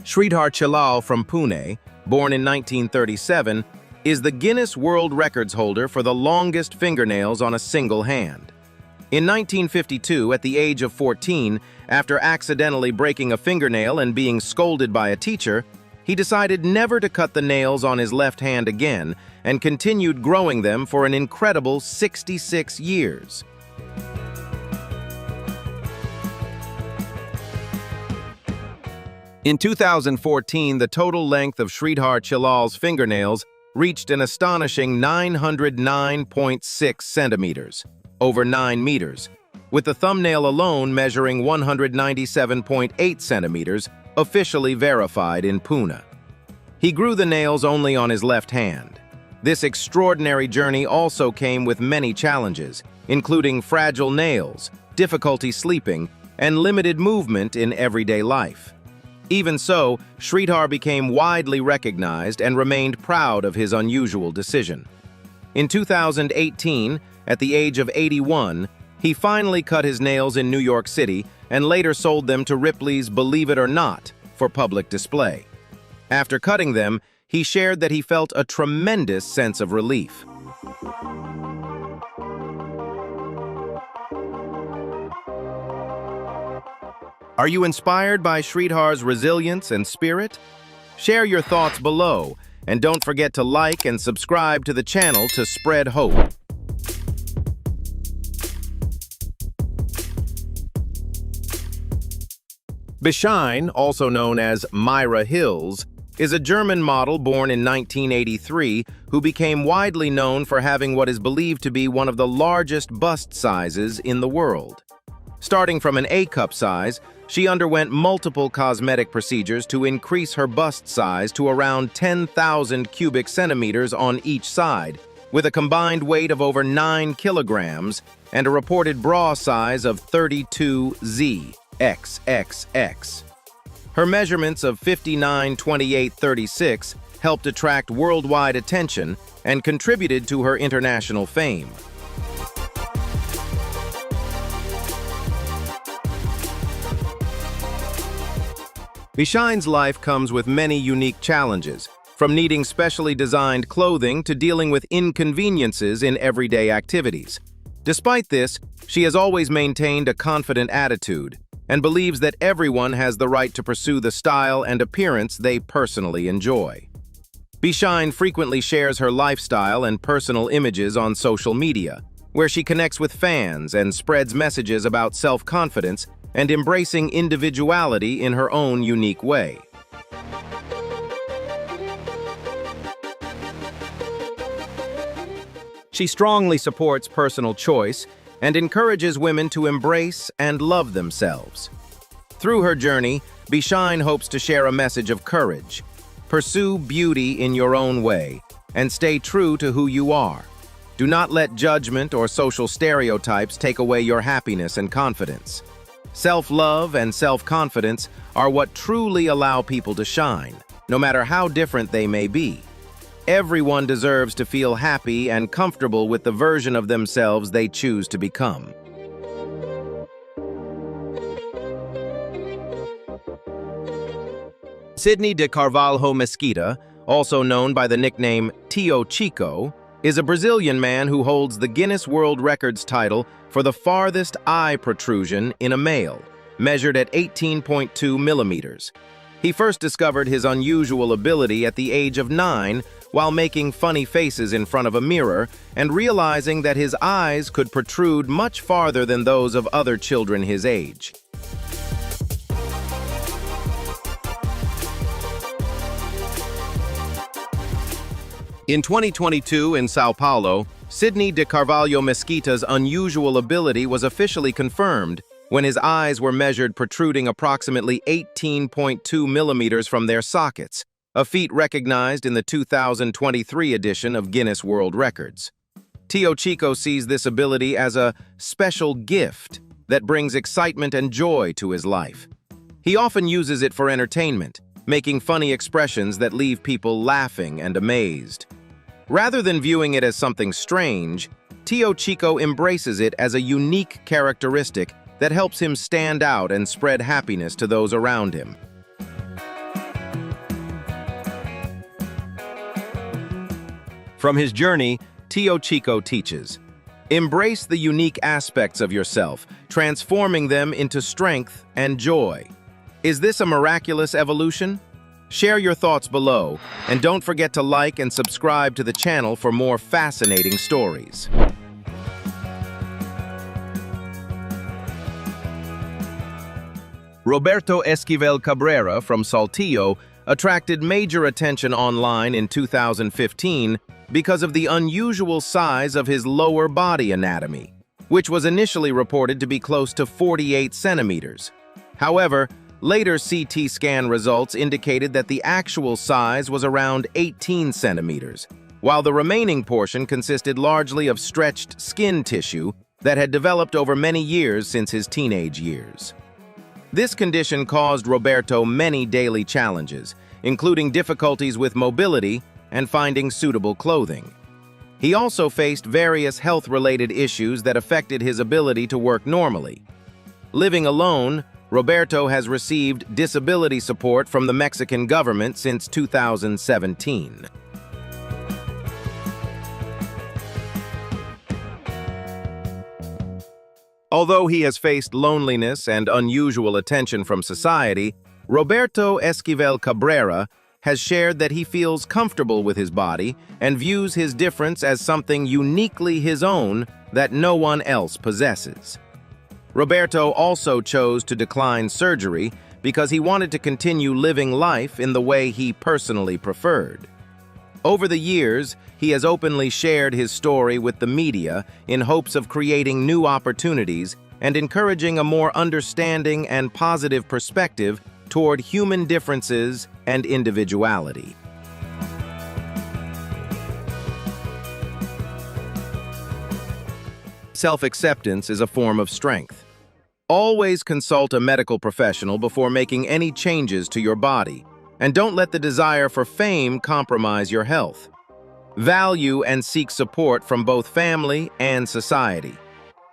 Shredar Chal from Pune, born in 1937, is the Guinness World Records holder for the longest fingernails on a single hand. In 1952, at the age of 14, after accidentally breaking a fingernail and being scolded by a teacher, he decided never to cut the nails on his left hand again and continued growing them for an incredible 66 years. In 2014, the total length of Shredar Chalal's fingernails reached an astonishing 909.6 centimeters, over 9 meters, with the thumbnail alone measuring 197.8 centimeters, officially verified in Pune. He grew the nails only on his left hand. This extraordinary journey also came with many challenges, including fragile nails, difficulty sleeping, and limited movement in everyday life. Even so, Shredar became widely recognized and remained proud of his unusual decision. In 2018, at the age of 81, he finally cut his nails in New York City and later sold them to Ripley's Believe It or Not for public display. After cutting them, he shared that he felt a tremendous sense of relief. Are you inspired by Shredar's resilience and spirit? Share your thoughts below, and don't forget to like and subscribe to the channel to spread hope. Bishine, also known as Myra Hills, is a German model born in 1983 who became widely known for having what is believed to be one of the largest bust sizes in the world. Starting from an A-cup size, she underwent multiple cosmetic procedures to increase her bust size to around 10,000 cubic centimeters on each side, with a combined weight of over 9 kilograms and a reported bra size of 32Z XXX. Her measurements of 59, 28, 36 helped attract worldwide attention and contributed to her international fame. Bishine's life comes with many unique challenges, from needing specially designed clothing to dealing with inconveniences in everyday activities. Despite this, she has always maintained a confident attitude and believes that everyone has the right to pursue the style and appearance they personally enjoy. Bishine frequently shares her lifestyle and personal images on social media, where she connects with fans and spreads messages about self-confidence and embracing individuality in her own unique way. She strongly supports personal choice and encourages women to embrace and love themselves. Through her journey, Bishine hopes to share a message of courage. Pursue beauty in your own way and stay true to who you are. Do not let judgment or social stereotypes take away your happiness and confidence. Self-love and self-confidence are what truly allow people to shine, no matter how different they may be. Everyone deserves to feel happy and comfortable with the version of themselves they choose to become. Sidney de Carvalho Mesquita, also known by the nickname Tio Chico, is a Brazilian man who holds the Guinness World Records title for the farthest eye protrusion in a male, measured at 18.2 millimeters. He first discovered his unusual ability at the age of 9 while making funny faces in front of a mirror and realizing that his eyes could protrude much farther than those of other children his age. In 2022 in Sao Paulo, Sidney de Carvalho Mesquita's unusual ability was officially confirmed when his eyes were measured protruding approximately 18.2 millimeters from their sockets, a feat recognized in the 2023 edition of Guinness World Records. Tio Chico sees this ability as a special gift that brings excitement and joy to his life. He often uses it for entertainment, making funny expressions that leave people laughing and amazed. Rather than viewing it as something strange, Tio Chico embraces it as a unique characteristic that helps him stand out and spread happiness to those around him. From his journey, Tio Chico teaches, embrace the unique aspects of yourself, transforming them into strength and joy. Is this a miraculous evolution? Share your thoughts below, and don't forget to like and subscribe to the channel for more fascinating stories. Roberto Esquivel Cabrera from Saltillo attracted major attention online in 2015 because of the unusual size of his lower body anatomy, which was initially reported to be close to 48 centimeters. However, later CT scan results indicated that the actual size was around 18 centimeters, while the remaining portion consisted largely of stretched skin tissue that had developed over many years since his teenage years. This condition caused Roberto many daily challenges, including difficulties with mobility and finding suitable clothing. He also faced various health-related issues that affected his ability to work normally. Living alone, Roberto has received disability support from the Mexican government since 2017. Although he has faced loneliness and unusual attention from society, Roberto Esquivel Cabrera has shared that he feels comfortable with his body and views his difference as something uniquely his own that no one else possesses. Roberto also chose to decline surgery because he wanted to continue living life in the way he personally preferred. Over the years, he has openly shared his story with the media in hopes of creating new opportunities and encouraging a more understanding and positive perspective toward human differences and individuality. Self-acceptance is a form of strength. Always consult a medical professional before making any changes to your body, and don't let the desire for fame compromise your health. Value and seek support from both family and society.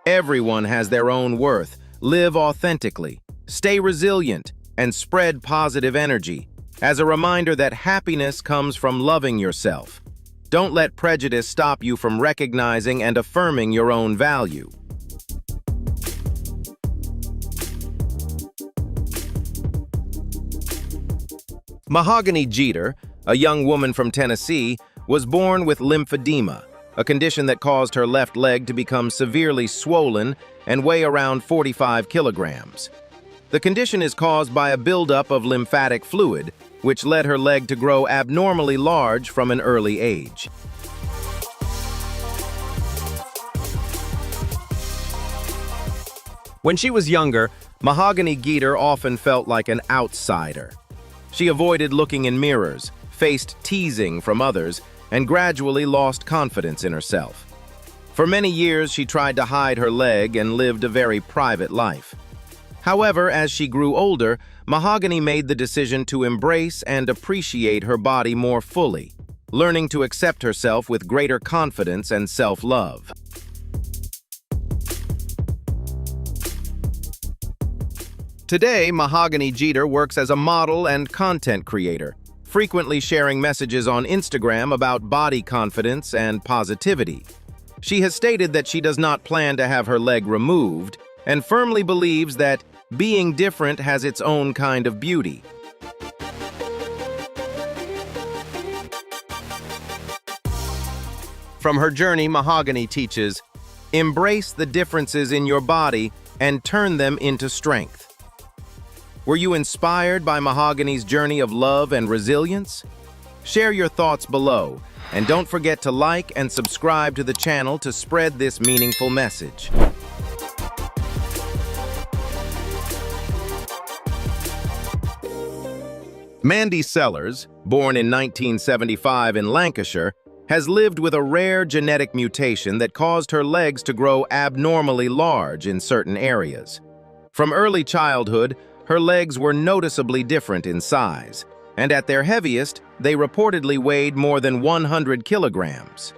Everyone has their own worth. Live authentically, stay resilient, and spread positive energy, as a reminder that happiness comes from loving yourself. Don't let prejudice stop you from recognizing and affirming your own value. Mahogany Jeter, a young woman from Tennessee, was born with lymphedema, a condition that caused her left leg to become severely swollen and weigh around 45 kilograms. The condition is caused by a buildup of lymphatic fluid, which led her leg to grow abnormally large from an early age. When she was younger, Mahogany Jeter often felt like an outsider. She avoided looking in mirrors, faced teasing from others, and gradually lost confidence in herself. For many years, she tried to hide her leg and lived a very private life. However, as she grew older, Mahogany made the decision to embrace and appreciate her body more fully, learning to accept herself with greater confidence and self-love. Today, Mahogany Jeter works as a model and content creator, frequently sharing messages on Instagram about body confidence and positivity. She has stated that she does not plan to have her leg removed and firmly believes that being different has its own kind of beauty. From her journey, Mahogany teaches, embrace the differences in your body and turn them into strength. Were you inspired by Mahogany's journey of love and resilience? Share your thoughts below, and don't forget to like and subscribe to the channel to spread this meaningful message. Mandy Sers, born in 1975 in Lancashire, has lived with a rare genetic mutation that caused her legs to grow abnormally large in certain areas. From early childhood, her legs were noticeably different in size, and at their heaviest, they reportedly weighed more than 100 kilograms.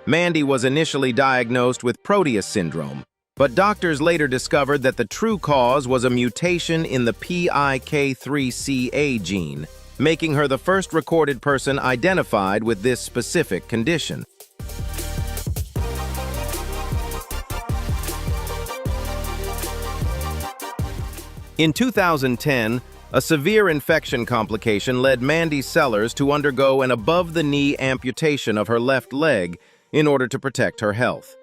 Mandy was initially diagnosed with Proteus syndrome, but doctors later discovered that the true cause was a mutation in the PIK3CA gene, making her the first recorded person identified with this specific condition. In 2010, a severe infection complication led Mandy Sers to undergo an above-the-knee amputation of her left leg in order to protect her health.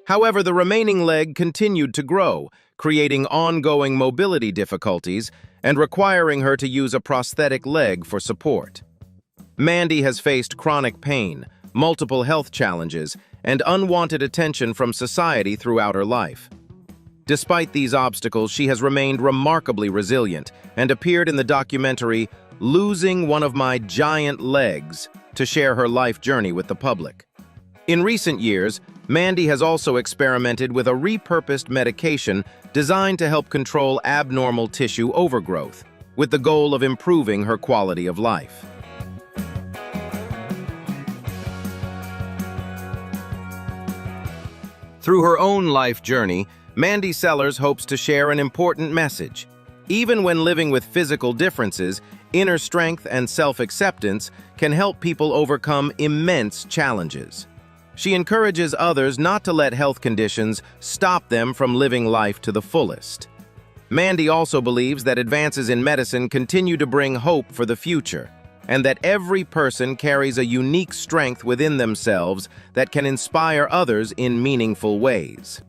However, the remaining leg continued to grow, creating ongoing mobility difficulties and requiring her to use a prosthetic leg for support. Mandy has faced chronic pain, multiple health challenges, and unwanted attention from society throughout her life. Despite these obstacles, she has remained remarkably resilient and appeared in the documentary Losing One of My Giant Legs to share her life journey with the public. In recent years, Mandy has also experimented with a repurposed medication designed to help control abnormal tissue overgrowth, with the goal of improving her quality of life. Through her own life journey, Mandy Sers hopes to share an important message. Even when living with physical differences, inner strength and self-acceptance can help people overcome immense challenges. She encourages others not to let health conditions stop them from living life to the fullest. Mandy also believes that advances in medicine continue to bring hope for the future, and that every person carries a unique strength within themselves that can inspire others in meaningful ways.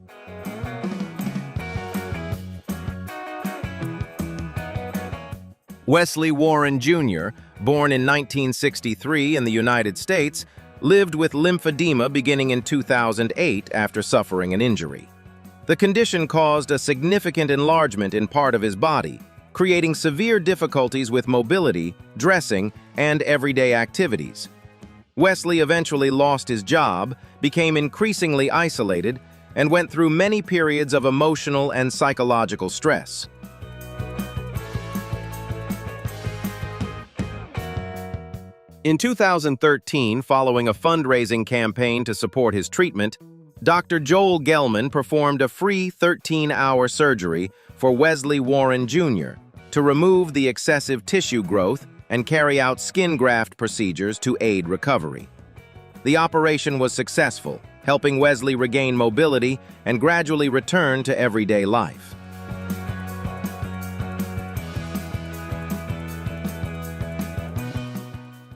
Wesley Warren Jr., born in 1963 in the United States, lived with lymphedema beginning in 2008 after suffering an injury. The condition caused a significant enlargement in part of his body, creating severe difficulties with mobility, dressing, and everyday activities. Wesley eventually lost his job, became increasingly isolated, and went through many periods of emotional and psychological stress. In 2013, following a fundraising campaign to support his treatment, Dr. Joel Gelman performed a free 13-hour surgery for Wesley Warren Jr. to remove the excessive tissue growth and carry out skin graft procedures to aid recovery. The operation was successful, helping Wesley regain mobility and gradually return to everyday life.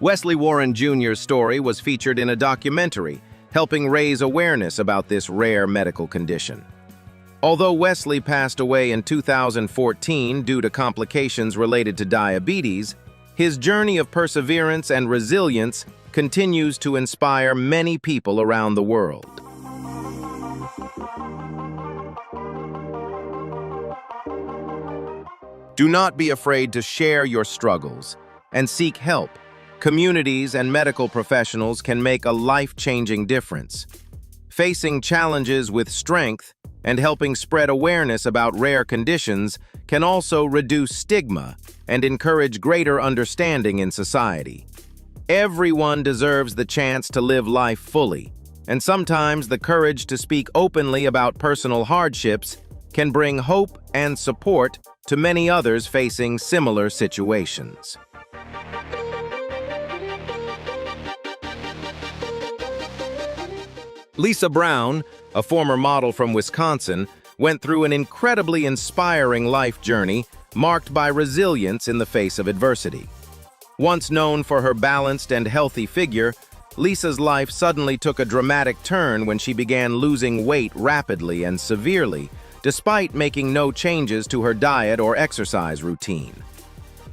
Wesley Warren Jr.'s story was featured in a documentary, helping raise awareness about this rare medical condition. Although Wesley passed away in 2014 due to complications related to diabetes, his journey of perseverance and resilience continues to inspire many people around the world. Do not be afraid to share your struggles and seek help. Communities and medical professionals can make a life-changing difference. Facing challenges with strength and helping spread awareness about rare conditions can also reduce stigma and encourage greater understanding in society. Everyone deserves the chance to live life fully, and sometimes the courage to speak openly about personal hardships can bring hope and support to many others facing similar situations. Lisa Brown, a former model from Wisconsin, went through an incredibly inspiring life journey marked by resilience in the face of adversity. Once known for her balanced and healthy figure, Lisa's life suddenly took a dramatic turn when she began losing weight rapidly and severely, despite making no changes to her diet or exercise routine.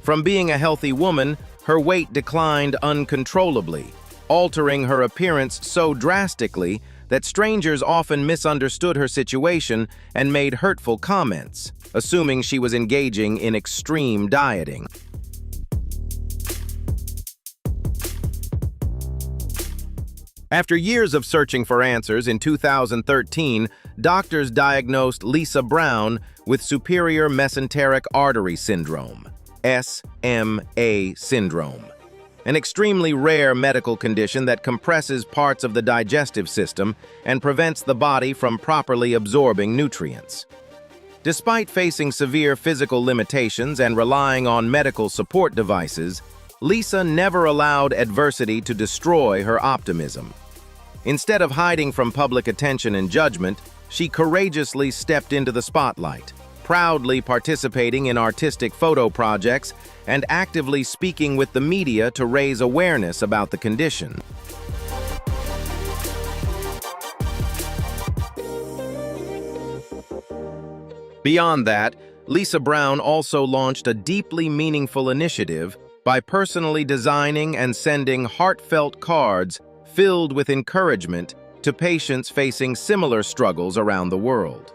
From being a healthy woman, her weight declined uncontrollably, altering her appearance so drastically that strangers often misunderstood her situation and made hurtful comments, assuming she was engaging in extreme dieting. After years of searching for answers, in 2013, doctors diagnosed Lisa Brown with superior mesenteric artery syndrome, SMA syndrome, an extremely rare medical condition that compresses parts of the digestive system and prevents the body from properly absorbing nutrients. Despite facing severe physical limitations and relying on medical support devices, Lisa never allowed adversity to destroy her optimism. Instead of hiding from public attention and judgment, she courageously stepped into the spotlight, proudly participating in artistic photo projects and actively speaking with the media to raise awareness about the condition. Beyond that, Lisa Brown also launched a deeply meaningful initiative by personally designing and sending heartfelt cards filled with encouragement to patients facing similar struggles around the world.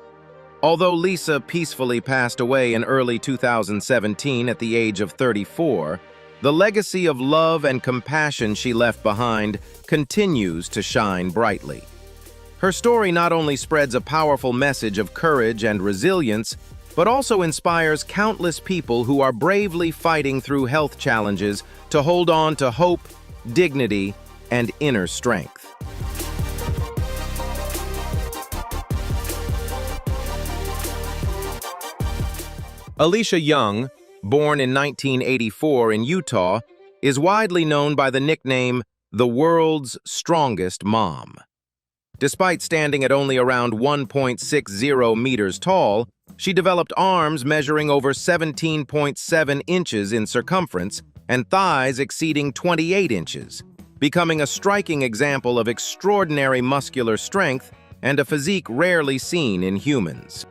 Although Lisa peacefully passed away in early 2017 at the age of 34, the legacy of love and compassion she left behind continues to shine brightly. Her story not only spreads a powerful message of courage and resilience, but also inspires countless people who are bravely fighting through health challenges to hold on to hope, dignity, and inner strength. Alicia Young, born in 1984 in Utah, is widely known by the nickname the world's strongest mom. Despite standing at only around 1.60 meters tall, she developed arms measuring over 17.7 inches in circumference and thighs exceeding 28 inches, becoming a striking example of extraordinary muscular strength and a physique rarely seen in humans.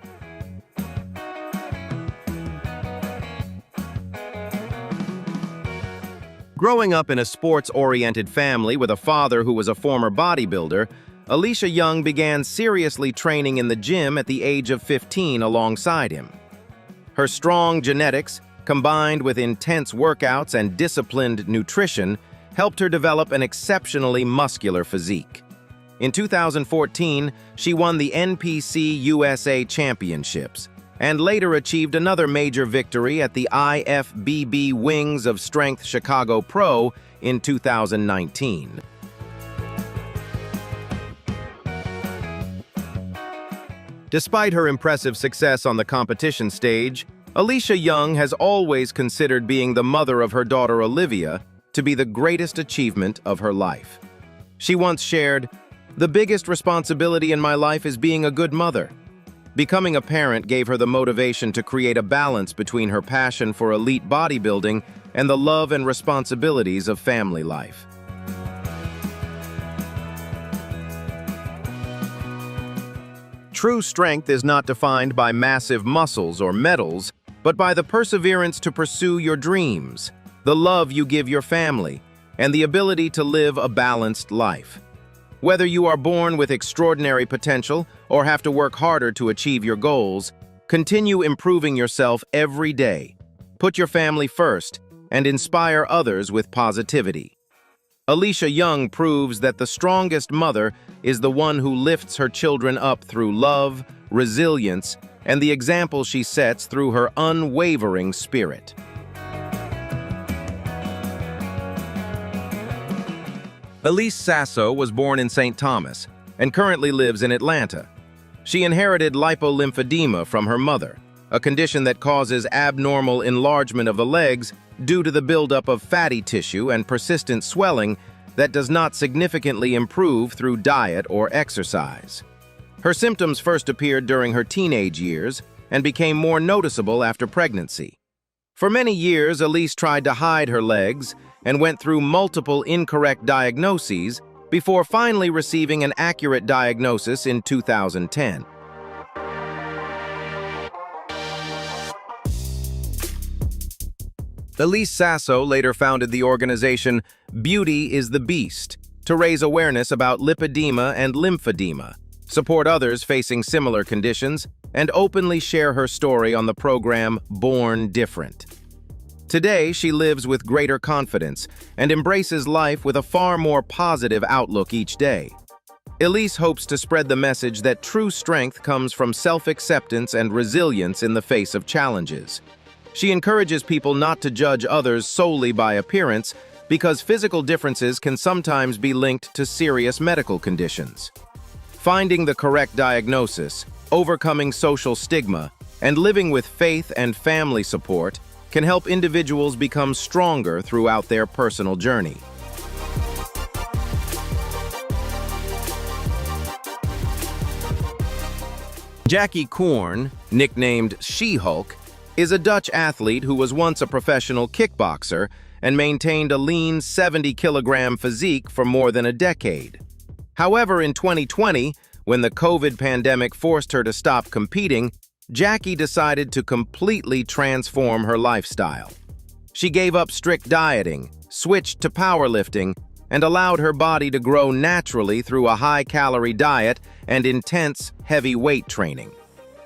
Growing up in a sports-oriented family with a father who was a former bodybuilder, Alicia Young began seriously training in the gym at the age of 15 alongside him. Her strong genetics, combined with intense workouts and disciplined nutrition, helped her develop an exceptionally muscular physique. In 2014, she won the NPC USA Championships, and later achieved another major victory at the IFBB Wings of Strength Chicago Pro in 2019. Despite her impressive success on the competition stage, Alicia Young has always considered being the mother of her daughter Olivia to be the greatest achievement of her life. She once shared, "The biggest responsibility in my life is being a good mother." Becoming a parent gave her the motivation to create a balance between her passion for elite bodybuilding and the love and responsibilities of family life. True strength is not defined by massive muscles or medals, but by the perseverance to pursue your dreams, the love you give your family, and the ability to live a balanced life. Whether you are born with extraordinary potential or have to work harder to achieve your goals, continue improving yourself every day. Put your family first and inspire others with positivity. Alicia Young proves that the strongest mother is the one who lifts her children up through love, resilience, and the example she sets through her unwavering spirit. Elise Sasso was born in St. Thomas and currently lives in Atlanta. She inherited lipolymphedema from her mother, a condition that causes abnormal enlargement of the legs due to the buildup of fatty tissue and persistent swelling that does not significantly improve through diet or exercise. Her symptoms first appeared during her teenage years and became more noticeable after pregnancy. For many years, Elise tried to hide her legs and went through multiple incorrect diagnoses before finally receiving an accurate diagnosis in 2010. Elise Sasso later founded the organization Beauty is the Beast to raise awareness about lipedema and lymphedema, support others facing similar conditions, and openly share her story on the program Born Different. Today, she lives with greater confidence and embraces life with a far more positive outlook each day. Elise hopes to spread the message that true strength comes from self-acceptance and resilience in the face of challenges. She encourages people not to judge others solely by appearance because physical differences can sometimes be linked to serious medical conditions. Finding the correct diagnosis, overcoming social stigma, and living with faith and family support can help individuals become stronger throughout their personal journey. Jackie Korn, nicknamed She-Hulk, is a Dutch athlete who was once a professional kickboxer and maintained a lean 70-kilogram physique for more than a decade. However, in 2020, when the COVID pandemic forced her to stop competing, Jackie decided to completely transform her lifestyle. She gave up strict dieting, switched to powerlifting, and allowed her body to grow naturally through a high-calorie diet and intense, heavy weight training.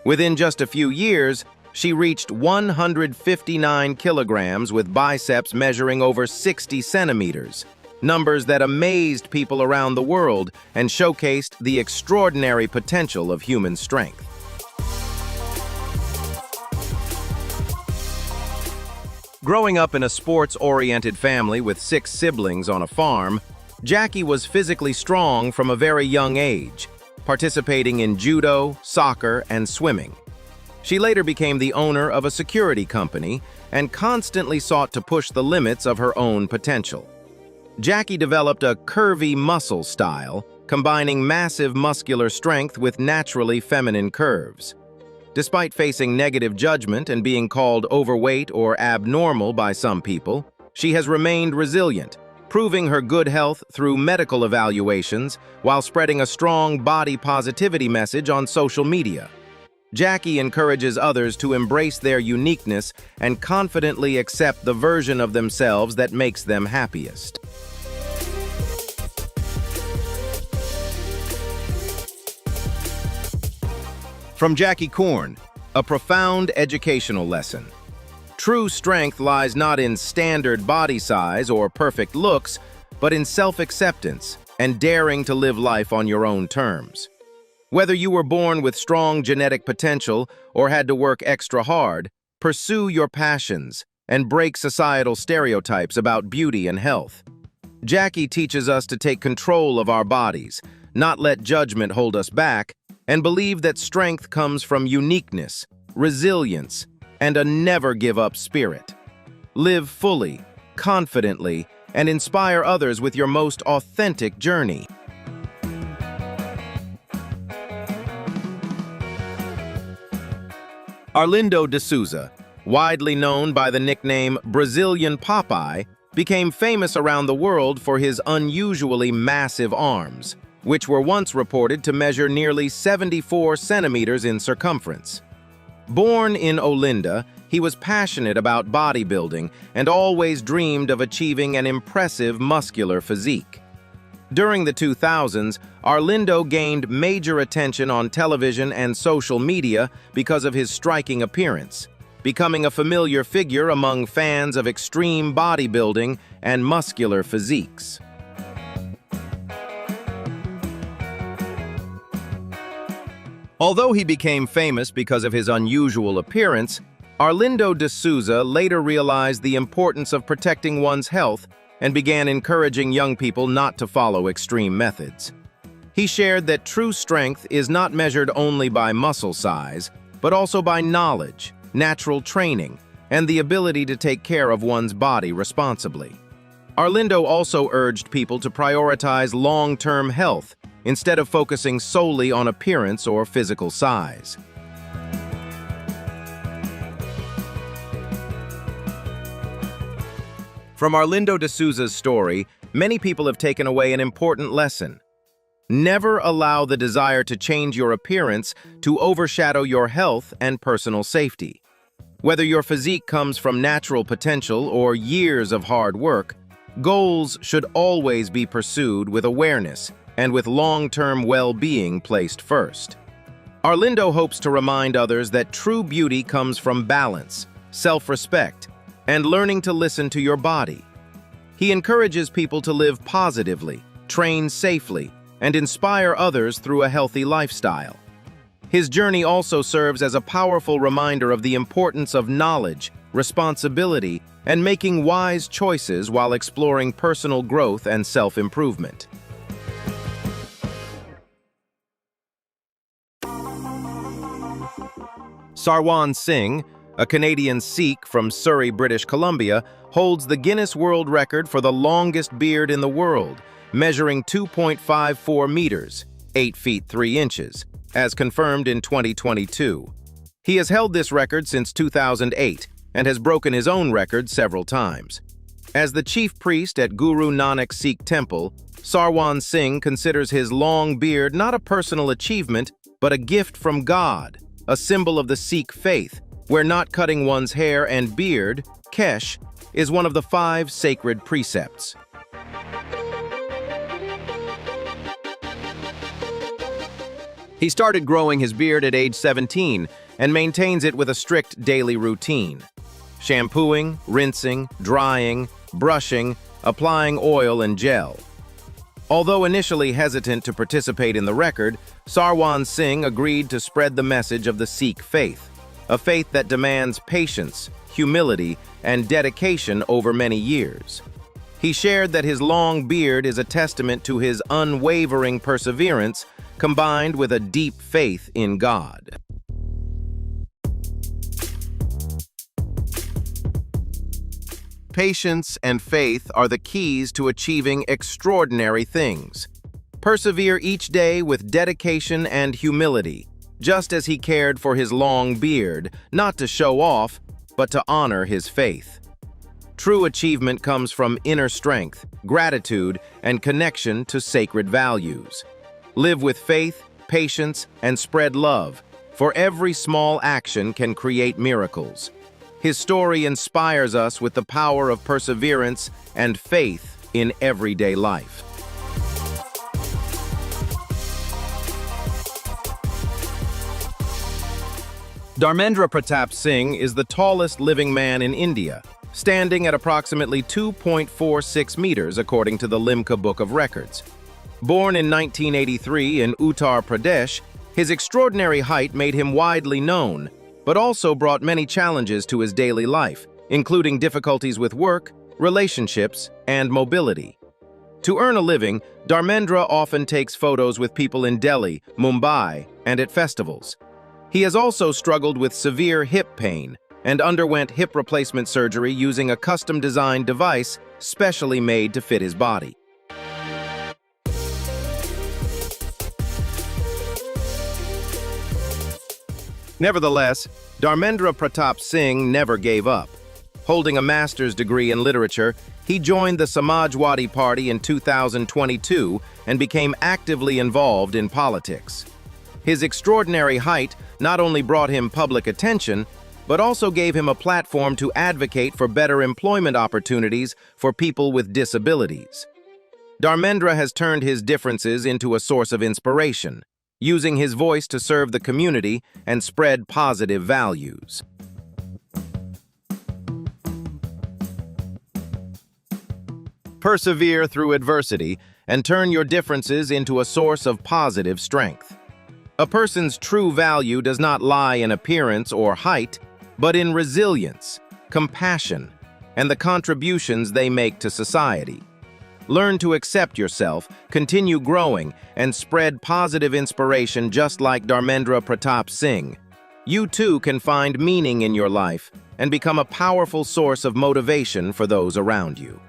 Within just a few years, she reached 159 kilograms with biceps measuring over 60 centimeters, numbers that amazed people around the world and showcased the extraordinary potential of human strength. Growing up in a sports-oriented family with 6 siblings on a farm, Jackie was physically strong from a very young age, participating in judo, soccer, and swimming. She later became the owner of a security company and constantly sought to push the limits of her own potential. Jackie developed a curvy muscle style, combining massive muscular strength with naturally feminine curves. Despite facing negative judgment and being called overweight or abnormal by some people, she has remained resilient, proving her good health through medical evaluations while spreading a strong body positivity message on social media. Jackie encourages others to embrace their uniqueness and confidently accept the version of themselves that makes them happiest. From Jackie Korn, a profound educational lesson. True strength lies not in standard body size or perfect looks, but in self-acceptance and daring to live life on your own terms. Whether you were born with strong genetic potential or had to work extra hard, pursue your passions and break societal stereotypes about beauty and health. Jackie teaches us to take control of our bodies, not let judgment hold us back, and believe that strength comes from uniqueness, resilience, and a never-give-up spirit. Live fully, confidently, and inspire others with your most authentic journey. Arindo Duza, widely known by the nickname Brazilian Popeye, became famous around the world for his unusually massive arms, which were once reported to measure nearly 74 centimeters in circumference. Born in Olinda, he was passionate about bodybuilding and always dreamed of achieving an impressive muscular physique. During the 2000s, Arindo gained major attention on television and social media because of his striking appearance, becoming a familiar figure among fans of extreme bodybuilding and muscular physiques. Although he became famous because of his unusual appearance, Arindo Duza later realized the importance of protecting one's health and began encouraging young people not to follow extreme methods. He shared that true strength is not measured only by muscle size, but also by knowledge, natural training, and the ability to take care of one's body responsibly. Arindo also urged people to prioritize long-term health instead of focusing solely on appearance or physical size. From Arindo Duza's story, many people have taken away an important lesson. Never allow the desire to change your appearance to overshadow your health and personal safety. Whether your physique comes from natural potential or years of hard work, goals should always be pursued with awareness and with long-term well-being placed first. Arindo hopes to remind others that true beauty comes from balance, self-respect, and learning to listen to your body. He encourages people to live positively, train safely, and inspire others through a healthy lifestyle. His journey also serves as a powerful reminder of the importance of knowledge, responsibility, and making wise choices while exploring personal growth and self-improvement. Sarwan Singh, a Canadian Sikh from Surrey, British Columbia, holds the Guinness World Record for the longest beard in the world, measuring 2.54 meters, 8 feet 3 inches, as confirmed in 2022. He has held this record since 2008 and has broken his own record several times. As the chief priest at Guru Nanak Sikh Temple, Sarwan Singh considers his long beard not a personal achievement, but a gift from God, a symbol of the Sikh faith, where not cutting one's hair and beard, kesh, is one of the 5 sacred precepts. He started growing his beard at age 17 and maintains it with a strict daily routine: shampooing, rinsing, drying, brushing, applying oil and gel. Although initially hesitant to participate in the record, Sarwan Singh agreed to spread the message of the Sikh faith, a faith that demands patience, humility, and dedication over many years. He shared that his long beard is a testament to his unwavering perseverance combined with a deep faith in God. Patience and faith are the keys to achieving extraordinary things. Persevere each day with dedication and humility, just as he cared for his long beard, not to show off, but to honor his faith. True achievement comes from inner strength, gratitude, and connection to sacred values. Live with faith, patience, and spread love, for every small action can create miracles. His story inspires us with the power of perseverance and faith in everyday life. Dharmendra Pratap Singh is the tallest living man in India, standing at approximately 2.46 meters according to the Limca Book of Records. Born in 1983 in Uttar Pradesh, his extraordinary height made him widely known, but also brought many challenges to his daily life, including difficulties with work, relationships, and mobility. To earn a living, Dharmendra often takes photos with people in Delhi, Mumbai, and at festivals. He has also struggled with severe hip pain and underwent hip replacement surgery using a custom-designed device specially made to fit his body. Nevertheless, Dharmendra Pratap Singh never gave up. Holding a master's degree in literature, he joined the Samajwadi Party in 2022 and became actively involved in politics. His extraordinary height not only brought him public attention, but also gave him a platform to advocate for better employment opportunities for people with disabilities. Dharmendra has turned his differences into a source of inspiration, using his voice to serve the community and spread positive values. Persevere through adversity and turn your differences into a source of positive strength. A person's true value does not lie in appearance or height, but in resilience, compassion, and the contributions they make to society. Learn to accept yourself, continue growing, and spread positive inspiration just like Dharmendra Pratap Singh. You too can find meaning in your life and become a powerful source of motivation for those around you.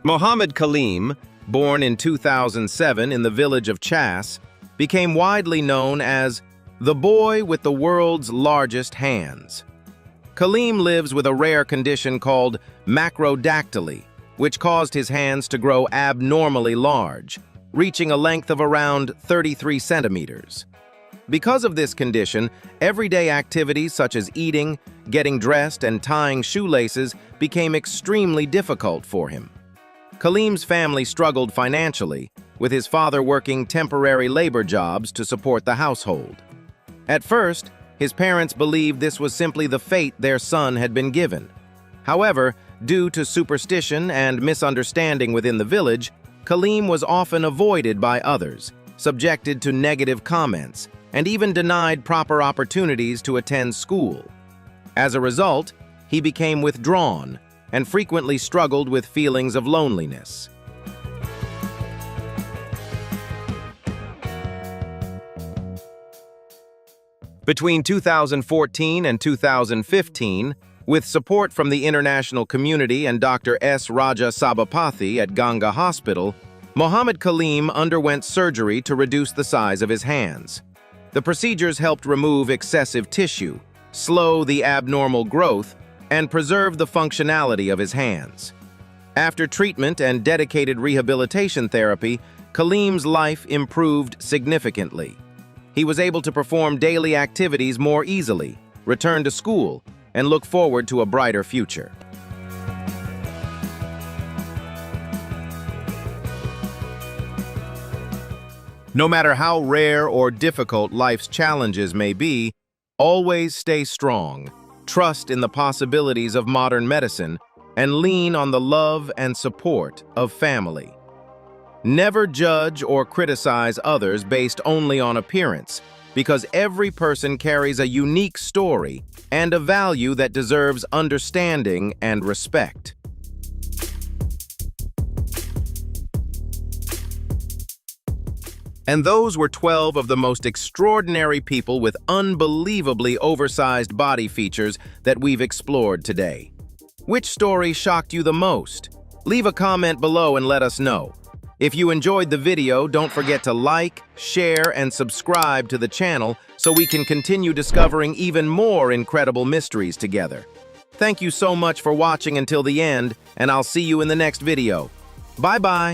Muhammad Kaleem, born in 2007 in the village of Chas, became widely known as the boy with the world's largest hands. Kaleem lives with a rare condition called macrodactyly, which caused his hands to grow abnormally large, reaching a length of around 33 centimeters. Because of this condition, everyday activities such as eating, getting dressed, and tying shoelaces became extremely difficult for him. Kaleem's family struggled financially, with his father working temporary labor jobs to support the household. At first, his parents believed this was simply the fate their son had been given. However, due to superstition and misunderstanding within the village, Kaleem was often avoided by others, subjected to negative comments, and even denied proper opportunities to attend school. As a result, he became withdrawn and frequently struggled with feelings of loneliness. Between 2014 and 2015, with support from the international community and Dr. S. Raja Sabapathy at Ganga Hospital, Muhammad Kaleem underwent surgery to reduce the size of his hands. The procedures helped remove excessive tissue, slow the abnormal growth, and preserve the functionality of his hands. After treatment and dedicated rehabilitation therapy, Kaleem's life improved significantly. He was able to perform daily activities more easily, return to school, and look forward to a brighter future. No matter how rare or difficult life's challenges may be, always stay strong, trust in the possibilities of modern medicine, and lean on the love and support of family. Never judge or criticize others based only on appearance, because every person carries a unique story and a value that deserves understanding and respect. And those were 12 of the most extraordinary people with unbelievably oversized body features that we've explored today. Which story shocked you the most? Leave a comment below and let us know. If you enjoyed the video, don't forget to like, share, and subscribe to the channel so we can continue discovering even more incredible mysteries together. Thank you so much for watching until the end, and I'll see you in the next video. Bye-bye.